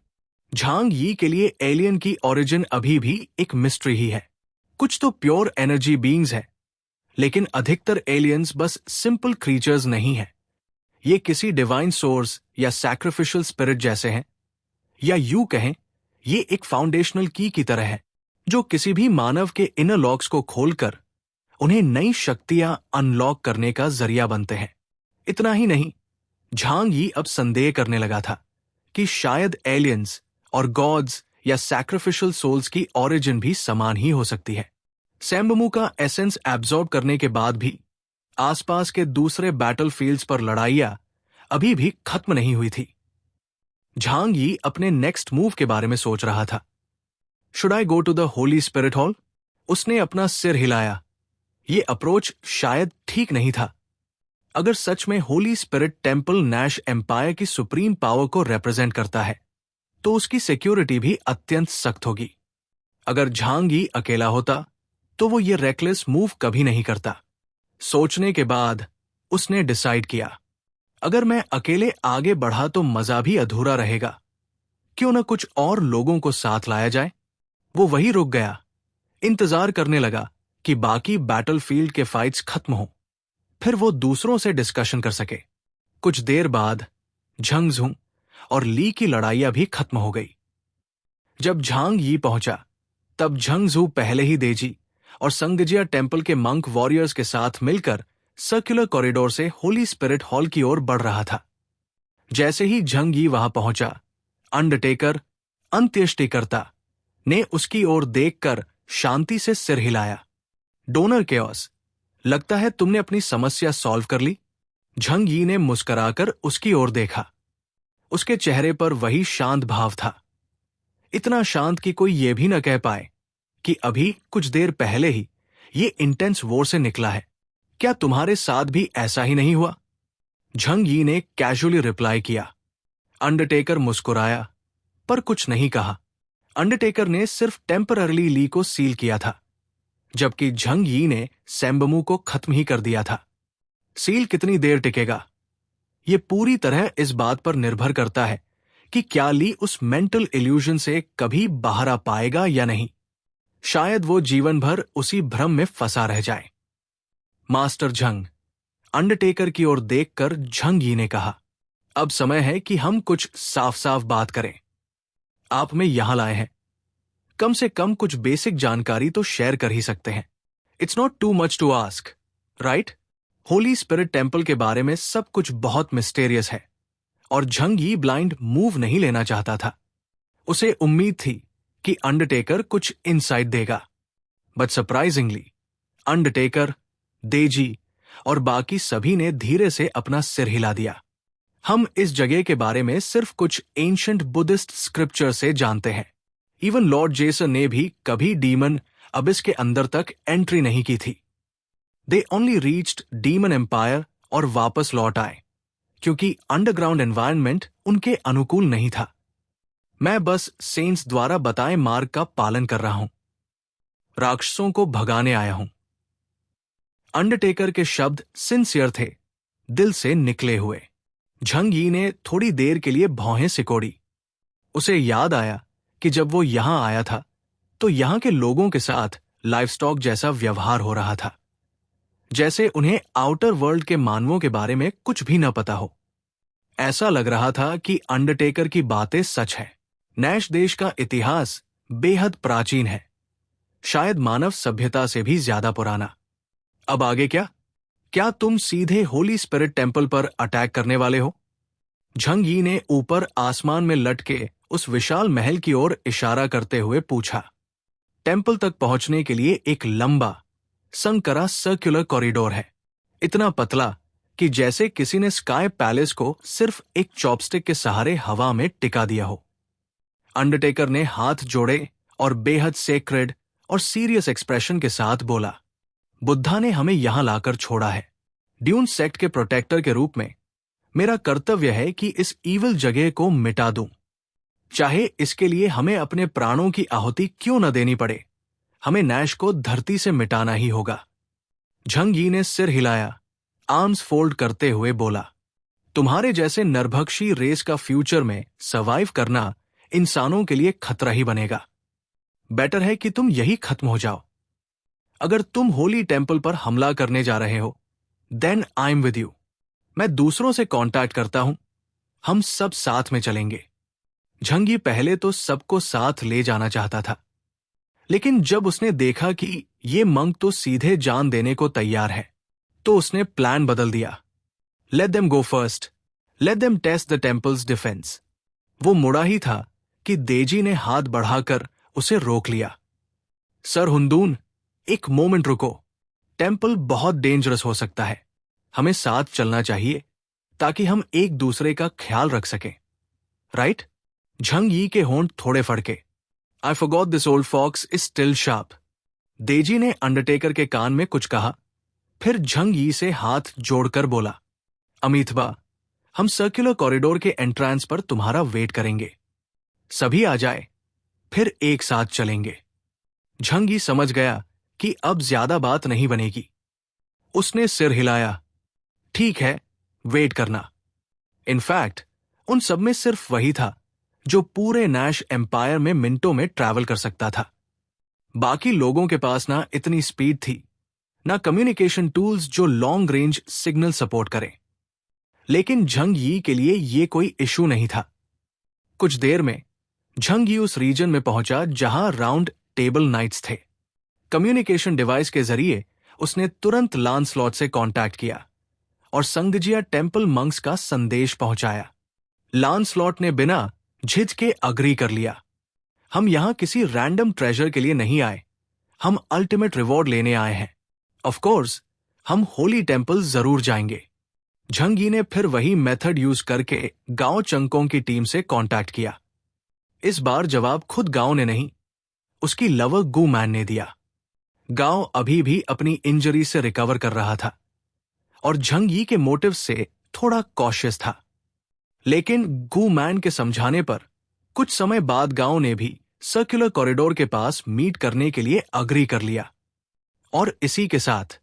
Zhang Yi के लिए एलियन की ओरिजिन अभी भी एक मिस्ट्री ही है। कुछ तो प्योर एनर्जी बीइंग्स है, लेकिन अधिकतर एलियंस बस सिंपल क्रीचर्स नहीं हैं। ये किसी डिवाइन सोर्स या सैक्रिफिशियल स्पिरिट जैसे हैं, या यूं कहें, ये एक फाउंडेशनल की तरह है जो किसी भी मानव के इनर लॉक्स को खोलकर उन्हें नई शक्तियां अनलॉक करने का जरिया बनते हैं। इतना ही नहीं, झांग यी अब संदेह करने लगा था कि शायद एलियंस और गॉड्स या सैक्रिफिशियल सोल्स की ओरिजिन भी समान ही हो सकती है। सैम्बमू का एसेंस एब्जॉर्ब करने के बाद भी आसपास के दूसरे बैटलफील्ड्स पर लड़ाइयां अभी भी खत्म नहीं हुई थी। झांग यी अपने नेक्स्ट मूव के बारे में सोच रहा था। Should I go to the holy spirit hall? उसने अपना सिर हिलाया। ये अप्रोच शायद ठीक नहीं था। अगर सच में holy spirit temple Nash empire की सुप्रीम पावर को रिप्रेजेंट करता है, तो उसकी सिक्योरिटी भी अत्यंत सख्त होगी। अगर झांग यी अकेला होता, तो वो ये रेकलेस मूव कभी नहीं करता। सोचने के बाद उसने डिसाइड किया, अगर मैं अकेले आगे बढ़ा तो मजा भी अधूरा रहेगा। क्यों न कुछ और लोगों को साथ लाया जाए? वो वहीं रुक गया, इंतजार करने लगा कि बाकी बैटलफील्ड के फाइट्स खत्म हो, फिर वो दूसरों से डिस्कशन कर सके। कुछ देर बाद झंगझू और ली की लड़ाइयां भी खत्म हो गई। जब झांग यी पहुंचा, तब झंगझू पहले ही देजी और संगजिया टेम्पल के मंक वॉरियर्स के साथ मिलकर सर्कुलर कॉरिडोर से होली स्पिरिट हॉल की ओर बढ़ रहा था। जैसे ही झंग यी वहां पहुंचा, अंडरटेकर, अंत्येष्टिकर्ता, ने उसकी ओर देखकर शांति से सिर हिलाया। डोनर केओस, लगता है तुमने अपनी समस्या सॉल्व कर ली। झंग यी ने मुस्कुराकर उसकी ओर देखा। उसके चेहरे पर वही शांत भाव था, इतना शांत कि कोई यह भी न कह पाए कि अभी कुछ देर पहले ही ये इंटेंस वॉर से निकला है। क्या तुम्हारे साथ भी ऐसा ही नहीं हुआ? झंग यी ने कैजुअली रिप्लाई किया। अंडरटेकर मुस्कुराया, पर कुछ नहीं कहा। अंडरटेकर ने सिर्फ टेम्पररीली ली को सील किया था, जबकि झंग यी ने सैम्बमू को खत्म ही कर दिया था। सील कितनी देर टिकेगा, ये पूरी तरह इस बात पर निर्भर करता है कि क्या ली उस मेंटल इल्यूजन से कभी बाहर आ पाएगा या नहीं। शायद वो जीवन भर उसी भ्रम में फंसा रह जाए। मास्टर झंग, अंडरटेकर की ओर देखकर झंग यी ने कहा, अब समय है कि हम कुछ साफ साफ बात करें। आप हमें यहां लाए हैं, कम से कम कुछ बेसिक जानकारी तो शेयर कर ही सकते हैं। It's not too much to ask, right? Holy spirit temple के बारे में सब कुछ बहुत मिस्टेरियस है और झंग यी ब्लाइंड मूव नहीं लेना चाहता था। उसे उम्मीद थी कि अंडरटेकर कुछ इनसाइट देगा, बट सरप्राइजिंगली अंडरटेकर, देजी और बाकी सभी ने धीरे से अपना सिर हिला दिया। हम इस जगह के बारे में सिर्फ कुछ एंशिएंट बुद्धिस्ट स्क्रिप्चर से जानते हैं। इवन लॉर्ड जेसन ने भी कभी डीमन अबिस के अंदर तक एंट्री नहीं की थी। They only reached demon empire और वापस लौट आए, क्योंकि अंडरग्राउंड एनवायरनमेंट उनके अनुकूल नहीं था। मैं बस सेंट्स द्वारा बताए मार्ग का पालन कर रहा हूं, राक्षसों को भगाने आया हूं। अंडरटेकर के शब्द सिंसियर थे, दिल से निकले हुए। झंग यी ने थोड़ी देर के लिए भौहें सिकोड़ी। उसे याद आया कि जब वो यहां आया था तो यहां के लोगों के साथ लाइवस्टॉक जैसा व्यवहार हो रहा था, जैसे उन्हें आउटर वर्ल्ड के मानवों के बारे में कुछ भी न पता हो। ऐसा लग रहा था कि अंडरटेकर की बातें सच है। नैश देश का इतिहास बेहद प्राचीन है, शायद मानव सभ्यता से भी ज्यादा पुराना। अब आगे क्या? क्या तुम सीधे होली स्पिरिट टेम्पल पर अटैक करने वाले हो? झंग यी ने ऊपर आसमान में लटके उस विशाल महल की ओर इशारा करते हुए पूछा। टेम्पल तक पहुंचने के लिए एक लंबा संकरा सर्कुलर कॉरिडोर है, इतना पतला कि जैसे किसी ने स्काई पैलेस को सिर्फ एक चॉपस्टिक के सहारे हवा में टिका दिया हो। अंडरटेकर ने हाथ जोड़े और बेहद सेक्रेड और सीरियस एक्सप्रेशन के साथ बोला, बुद्धा ने हमें यहां लाकर छोड़ा है। ड्यून सेक्ट के प्रोटेक्टर के रूप में मेरा कर्तव्य है कि इस ईविल जगह को मिटा दूं, चाहे इसके लिए हमें अपने प्राणों की आहुति क्यों न देनी पड़े। हमें नैश को धरती से मिटाना ही होगा। झंग यी ने सिर हिलाया, आर्म्स फोल्ड करते हुए बोला, तुम्हारे जैसे नरभक्षी रेस का फ्यूचर में सर्वाइव करना इंसानों के लिए खतरा ही बनेगा। बेटर है कि तुम यही खत्म हो जाओ। अगर तुम होली टेम्पल पर हमला करने जा रहे हो, then I am with you. मैं दूसरों से कांटेक्ट करता हूं, हम सब साथ में चलेंगे। झंगी पहले तो सबको साथ ले जाना चाहता था, लेकिन जब उसने देखा कि ये मंक तो सीधे जान देने को तैयार है, तो उसने प्लान बदल दिया। Let them go first, let them test the temple's defence. वो मुड़ा ही था कि देजी ने हाथ बढ़ाकर उसे रोक लिया। सर हुंदून, एक मोमेंट रुको। टेम्पल बहुत डेंजरस हो सकता है, हमें साथ चलना चाहिए ताकि हम एक दूसरे का ख्याल रख सकें, राइट? झंग यी के होंठ थोड़े फड़के। I forgot this old fox is still sharp. देजी ने अंडरटेकर के कान में कुछ कहा, फिर झंग यी से हाथ जोड़कर बोला, अमितबा, हम सर्कुलर कॉरिडोर के एंट्रेंस पर तुम्हारा वेट करेंगे। सभी आ जाए, फिर एक साथ चलेंगे। झंग यी समझ गया कि अब ज्यादा बात नहीं बनेगी। उसने सिर हिलाया, ठीक है, वेट करना। इनफैक्ट उन सब में सिर्फ वही था जो पूरे नैश एम्पायर में मिनटों में ट्रैवल कर सकता था। बाकी लोगों के पास ना इतनी स्पीड थी, ना कम्युनिकेशन टूल्स जो लॉन्ग रेंज सिग्नल सपोर्ट करें। लेकिन झंग यी के लिए ये कोई इशू नहीं था। कुछ देर में झंग यी उस रीजन में पहुंचा जहां राउंड टेबल नाइट्स थे। कम्युनिकेशन डिवाइस के जरिए उसने तुरंत लांसलॉट से कांटेक्ट किया और संगजिया टेम्पल मंक्स का संदेश पहुंचाया। लांसलॉट ने बिना झिझके अग्री कर लिया। हम यहां किसी रैंडम ट्रेजर के लिए नहीं आए, हम अल्टीमेट रिवॉर्ड लेने आए हैं। ऑफ कोर्स हम होली टेम्पल जरूर जाएंगे। झंग यी ने फिर वही मेथड यूज करके गांव चंकों की टीम से कांटेक्ट किया। इस बार जवाब खुद गांव ने नहीं, उसकी लवर गू मैन ने दिया। गांव अभी भी अपनी इंजरी से रिकवर कर रहा था और झंग यी के मोटिव से थोड़ा कॉशियस था। लेकिन गू मैन के समझाने पर कुछ समय बाद गांव ने भी सर्कुलर कॉरिडोर के पास मीट करने के लिए अग्री कर लिया। और इसी के साथ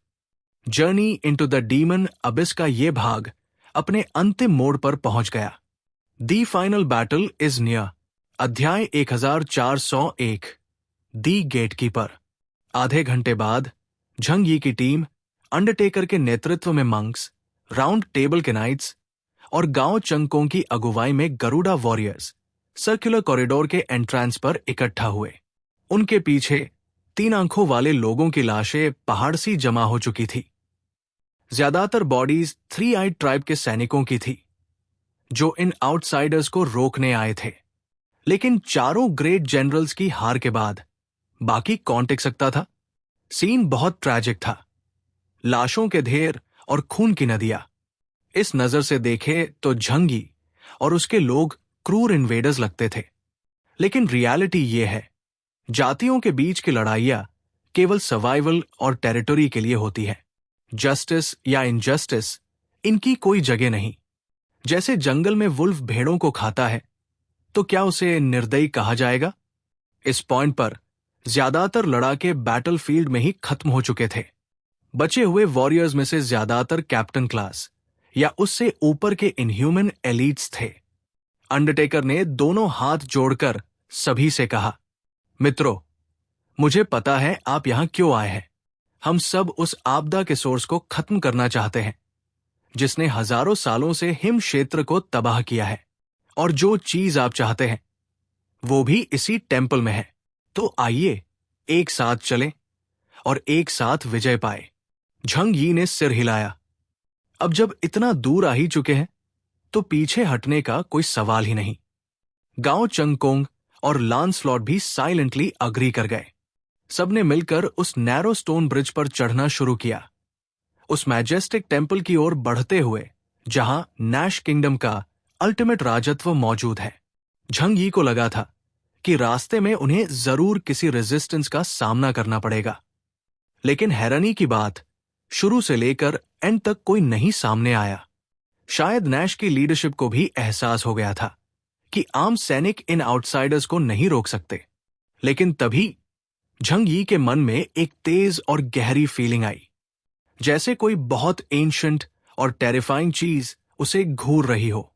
journey into the demon Abish का यह भाग अपने अंतिम मोड़ पर पहुंच गया। The final battle is near. अध्याय 1401, दी गेटकीपर। आधे घंटे बाद झंग यी की टीम अंडरटेकर के नेतृत्व में मंक्स, राउंड टेबल के नाइट्स और गांव चंकों की अगुवाई में गरुड़ा वॉरियर्स सर्कुलर कॉरिडोर के एंट्रेंस पर इकट्ठा हुए। उनके पीछे 3 आंखों वाले लोगों की लाशें पहाड़ सी जमा हो चुकी थी। ज्यादातर बॉडीज 3 आइड ट्राइब के सैनिकों की थी जो इन आउटसाइडर्स को रोकने आए थे। लेकिन चारों ग्रेट जनरल्स की हार के बाद बाकी कौन टिक सकता था? सीन बहुत ट्रैजिक था। लाशों के ढेर और खून की नदियां। इस नजर से देखे तो झंग यी और उसके लोग क्रूर इन्वेडर्स लगते थे, लेकिन रियलिटी ये है, जातियों के बीच की लड़ाइयां केवल सर्वाइवल और टेरिटरी के लिए होती है। जस्टिस या इनजस्टिस इनकी कोई जगह नहीं। जैसे जंगल में वुल्फ भेड़ों को खाता है, तो क्या उसे निर्दयी कहा जाएगा? इस पॉइंट पर ज्यादातर लड़ाके बैटलफील्ड में ही खत्म हो चुके थे। बचे हुए वॉरियर्स में से ज्यादातर कैप्टन क्लास या उससे ऊपर के इनह्यूमन एलीट्स थे। अंडरटेकर ने दोनों हाथ जोड़कर सभी से कहा, मित्रों, मुझे पता है आप यहां क्यों आए हैं। हम सब उस आपदा के सोर्स को खत्म करना चाहते हैं जिसने हजारों सालों से हिम क्षेत्र को तबाह किया है, और जो चीज आप चाहते हैं वो भी इसी टेम्पल में है। तो आइए एक साथ चलें और एक साथ विजय पाए। झंग यी ने सिर हिलाया। अब जब इतना दूर आ ही चुके हैं तो पीछे हटने का कोई सवाल ही नहीं। गांव चंगकोंग और लांसलॉट भी साइलेंटली अग्री कर गए। सबने मिलकर उस नैरो स्टोन ब्रिज पर चढ़ना शुरू किया, उस मैजेस्टिक टेम्पल की ओर बढ़ते हुए जहां नैश किंगडम का अल्टीमेट राजत्व मौजूद है। झंग यी को लगा था कि रास्ते में उन्हें जरूर किसी रेजिस्टेंस का सामना करना पड़ेगा, लेकिन हैरानी की बात, शुरू से लेकर एंड तक कोई नहीं सामने आया। शायद नैश की लीडरशिप को भी एहसास हो गया था कि आम सैनिक इन आउटसाइडर्स को नहीं रोक सकते। लेकिन तभी झंग यी के मन में एक तेज और गहरी फीलिंग आई, जैसे कोई बहुत एंशिएंट और टेरिफाइंग चीज उसे घूर रही हो।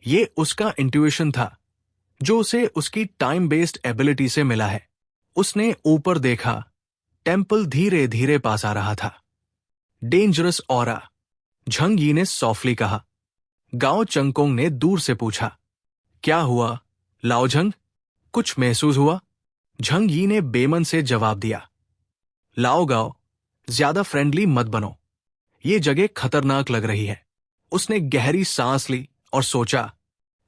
ये उसका इंट्यूशन था जो उसे उसकी टाइम बेस्ड एबिलिटी से मिला है। उसने ऊपर देखा टेम्पल धीरे धीरे पास आ रहा था। डेंजरस ऑरा, झंग यी ने सॉफ्टली कहा। गाओ चंगकोंग ने दूर से पूछा, क्या हुआ लाओ झंग, कुछ महसूस हुआ? झंग यी ने बेमन से जवाब दिया, लाओ गाओ, ज्यादा फ्रेंडली मत बनो, ये जगह खतरनाक लग रही है। उसने गहरी सांस ली और सोचा,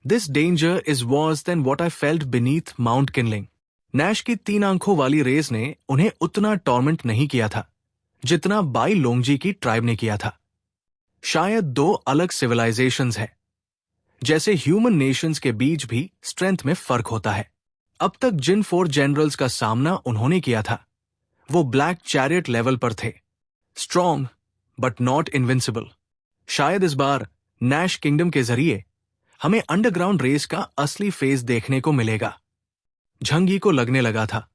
this danger is worse than what I felt beneath Mount किनलिंग। नैश की 3 आंखों वाली रेस ने उन्हें उतना टॉर्मेंट नहीं किया था जितना बाई लोंगजी की ट्राइब ने किया था। शायद 2 अलग सिविलाइजेशंस हैं। जैसे ह्यूमन नेशंस के बीच भी स्ट्रेंथ में फर्क होता है। अब तक जिन 4 जनरल्स का सामना उन्होंने किया था वो ब्लैक चैरियट लेवल पर थे, स्ट्रॉन्ग बट नॉट इनविंसिबल। शायद इस बार नैश किंगडम के जरिए हमें अंडरग्राउंड रेस का असली फेज देखने को मिलेगा। झंग यी को लगने लगा था,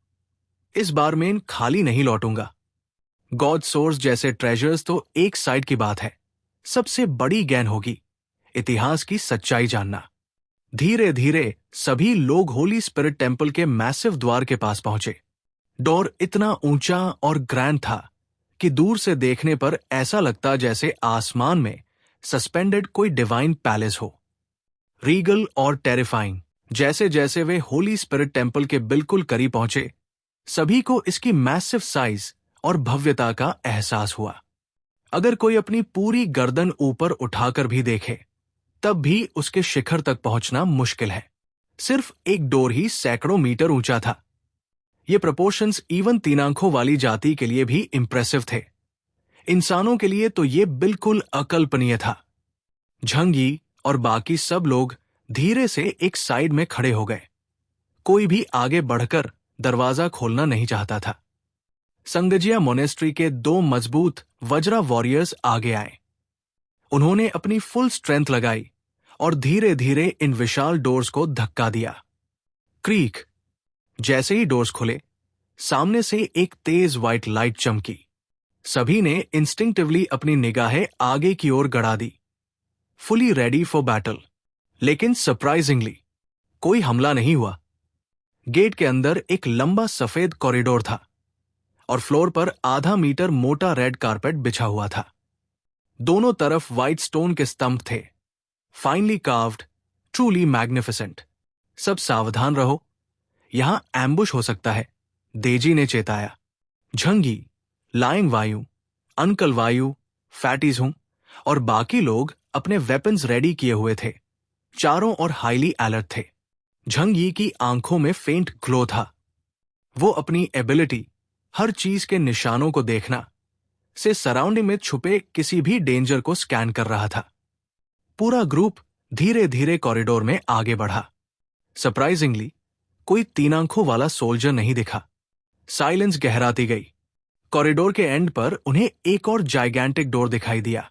इस बार मैं खाली नहीं लौटूंगा। गॉड सोर्स जैसे ट्रेजर्स तो एक साइड की बात है, सबसे बड़ी गेन होगी इतिहास की सच्चाई जानना। धीरे धीरे सभी लोग होली स्पिरिट टेम्पल के मैसिव द्वार के पास पहुंचे। डोर इतना ऊंचा और ग्रैंड था कि दूर से देखने पर ऐसा लगता जैसे आसमान में सस्पेंडेड कोई डिवाइन पैलेस हो। रीगल और टेरिफाइंग। जैसे जैसे वे होली स्पिरिट टेम्पल के बिल्कुल करीब पहुंचे, सभी को इसकी मैसिव साइज और भव्यता का एहसास हुआ। अगर कोई अपनी पूरी गर्दन ऊपर उठाकर भी देखे तब भी उसके शिखर तक पहुंचना मुश्किल है। सिर्फ एक डोर ही सैकड़ों मीटर ऊंचा था। ये प्रोपोर्शंस इवन 3 आंखों वाली जाति के लिए भी इंप्रेसिव थे। इंसानों के लिए तो ये बिल्कुल अकल्पनीय था। झंग यी और बाकी सब लोग धीरे से एक साइड में खड़े हो गए। कोई भी आगे बढ़कर दरवाजा खोलना नहीं चाहता था। संगजिया मोनेस्ट्री के 2 मजबूत वज्रा वॉरियर्स आगे आए। उन्होंने अपनी फुल स्ट्रेंथ लगाई और धीरे धीरे इन विशाल डोर्स को धक्का दिया। क्रीक। जैसे ही डोर्स खुले, सामने से एक तेज व्हाइट लाइट चमकी। सभी ने इंस्टिंक्टिवली अपनी निगाहें आगे की ओर गड़ा दी, फुली रेडी फॉर बैटल। लेकिन सरप्राइजिंगली कोई हमला नहीं हुआ। गेट के अंदर एक लंबा सफेद कॉरिडोर था और फ्लोर पर आधा मीटर मोटा रेड कारपेट बिछा हुआ था। दोनों तरफ व्हाइट स्टोन के स्तंभ थे, फाइनली कार्व्ड, ट्रूली मैग्निफिसेंट। सब सावधान रहो, यहां एम्बुश हो सकता है, देजी ने चेताया। झंग यी, लाइंग वायु, अंकल वायु, फैटीज हूं और बाकी लोग अपने वेपन्स रेडी किए हुए थे। चारों ओर हाईली अलर्ट थे। झंग यी की आंखों में फेंट ग्लो था। वो अपनी एबिलिटी, हर चीज के निशानों को देखना, से सराउंडिंग में छुपे किसी भी डेंजर को स्कैन कर रहा था। पूरा ग्रुप धीरे धीरे कॉरिडोर में आगे बढ़ा। सरप्राइजिंगली कोई 3 आंखों वाला सोल्जर नहीं दिखा। साइलेंस गहराती गई। कॉरिडोर के एंड पर उन्हें एक और जाइगैंटिक डोर दिखाई दिया।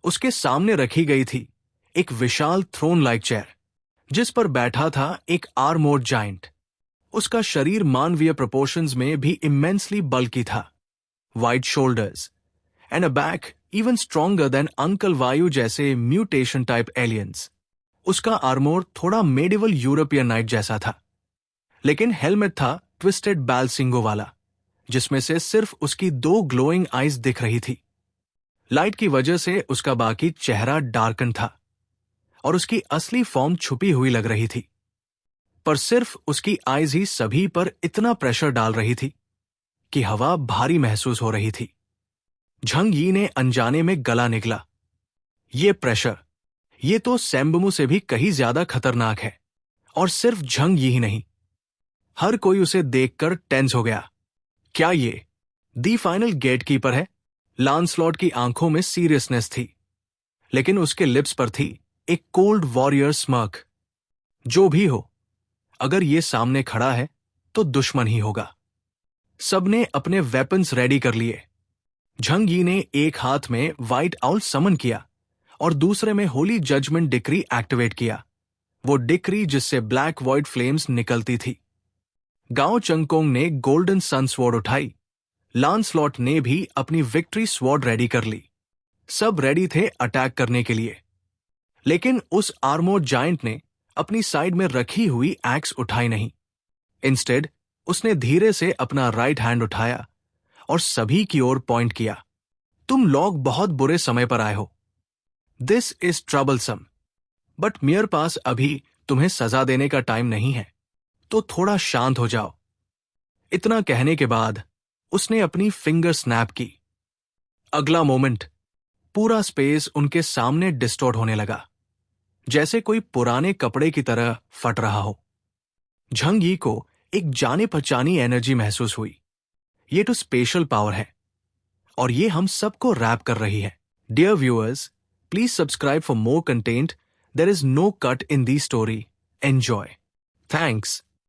उसके सामने रखी गई थी एक विशाल थ्रोन लाइक चेयर, जिस पर बैठा था एक आर्मोर्ड जाइंट। उसका शरीर मानवीय प्रोपोर्शंस में भी इमेंसली बल्की था। Wide shoulders and a back even stronger than uncle वायु जैसे म्यूटेशन टाइप एलियंस। उसका आर्मोर थोड़ा मेडिवल यूरोपियन नाइट जैसा था, लेकिन हेलमेट था ट्विस्टेड बालसिंगो वाला, जिसमें से सिर्फ उसकी 2 ग्लोइंग आईज दिख रही थी। लाइट की वजह से उसका बाकी चेहरा डार्कन था और उसकी असली फॉर्म छुपी हुई लग रही थी। पर सिर्फ उसकी आईज ही सभी पर इतना प्रेशर डाल रही थी कि हवा भारी महसूस हो रही थी। झंग यी ने अनजाने में गला निगला। ये प्रेशर, ये तो सैम्बमू से भी कहीं ज्यादा खतरनाक है। और सिर्फ झंग यी ही नहीं, हर कोई उसे देखकर टेंस हो गया। क्या ये दी फाइनल गेटकीपर है? लांसलॉट की आंखों में सीरियसनेस थी, लेकिन उसके लिप्स पर थी एक कोल्ड वॉरियर स्मर्क। जो भी हो, अगर ये सामने खड़ा है तो दुश्मन ही होगा। सबने अपने वेपन्स रेडी कर लिए। झंग यी ने एक हाथ में व्हाइट आउल समन किया और दूसरे में होली जजमेंट डिक्री एक्टिवेट किया, वो डिक्री जिससे ब्लैक वॉइड फ्लेम्स निकलती थी। गाओ चंगकोंग ने गोल्डन सन स्वॉर्ड उठाई। लांसलॉट ने भी अपनी विक्ट्री स्वॉर्ड रेडी कर ली। सब रेडी थे अटैक करने के लिए, लेकिन उस आर्मोर्ड जायंट ने अपनी साइड में रखी हुई एक्स उठाई नहीं। इंस्टेड उसने धीरे से अपना राइट हैंड उठाया और सभी की ओर पॉइंट किया। तुम लोग बहुत बुरे समय पर आए हो। दिस इज ट्रबलसम, बट मेयर पास अभी तुम्हें सजा देने का टाइम नहीं है, तो थोड़ा शांत हो जाओ। इतना कहने के बाद उसने अपनी फिंगर स्नैप की। अगला मोमेंट पूरा स्पेस उनके सामने डिस्टॉर्ट होने लगा, जैसे कोई पुराने कपड़े की तरह फट रहा हो। झंग यी को एक जाने पहचानी एनर्जी महसूस हुई। ये तो स्पेशल पावर है और ये हम सबको रैप कर रही है। Dear viewers, please subscribe for more content. There is no cut in the story. Enjoy. Thanks.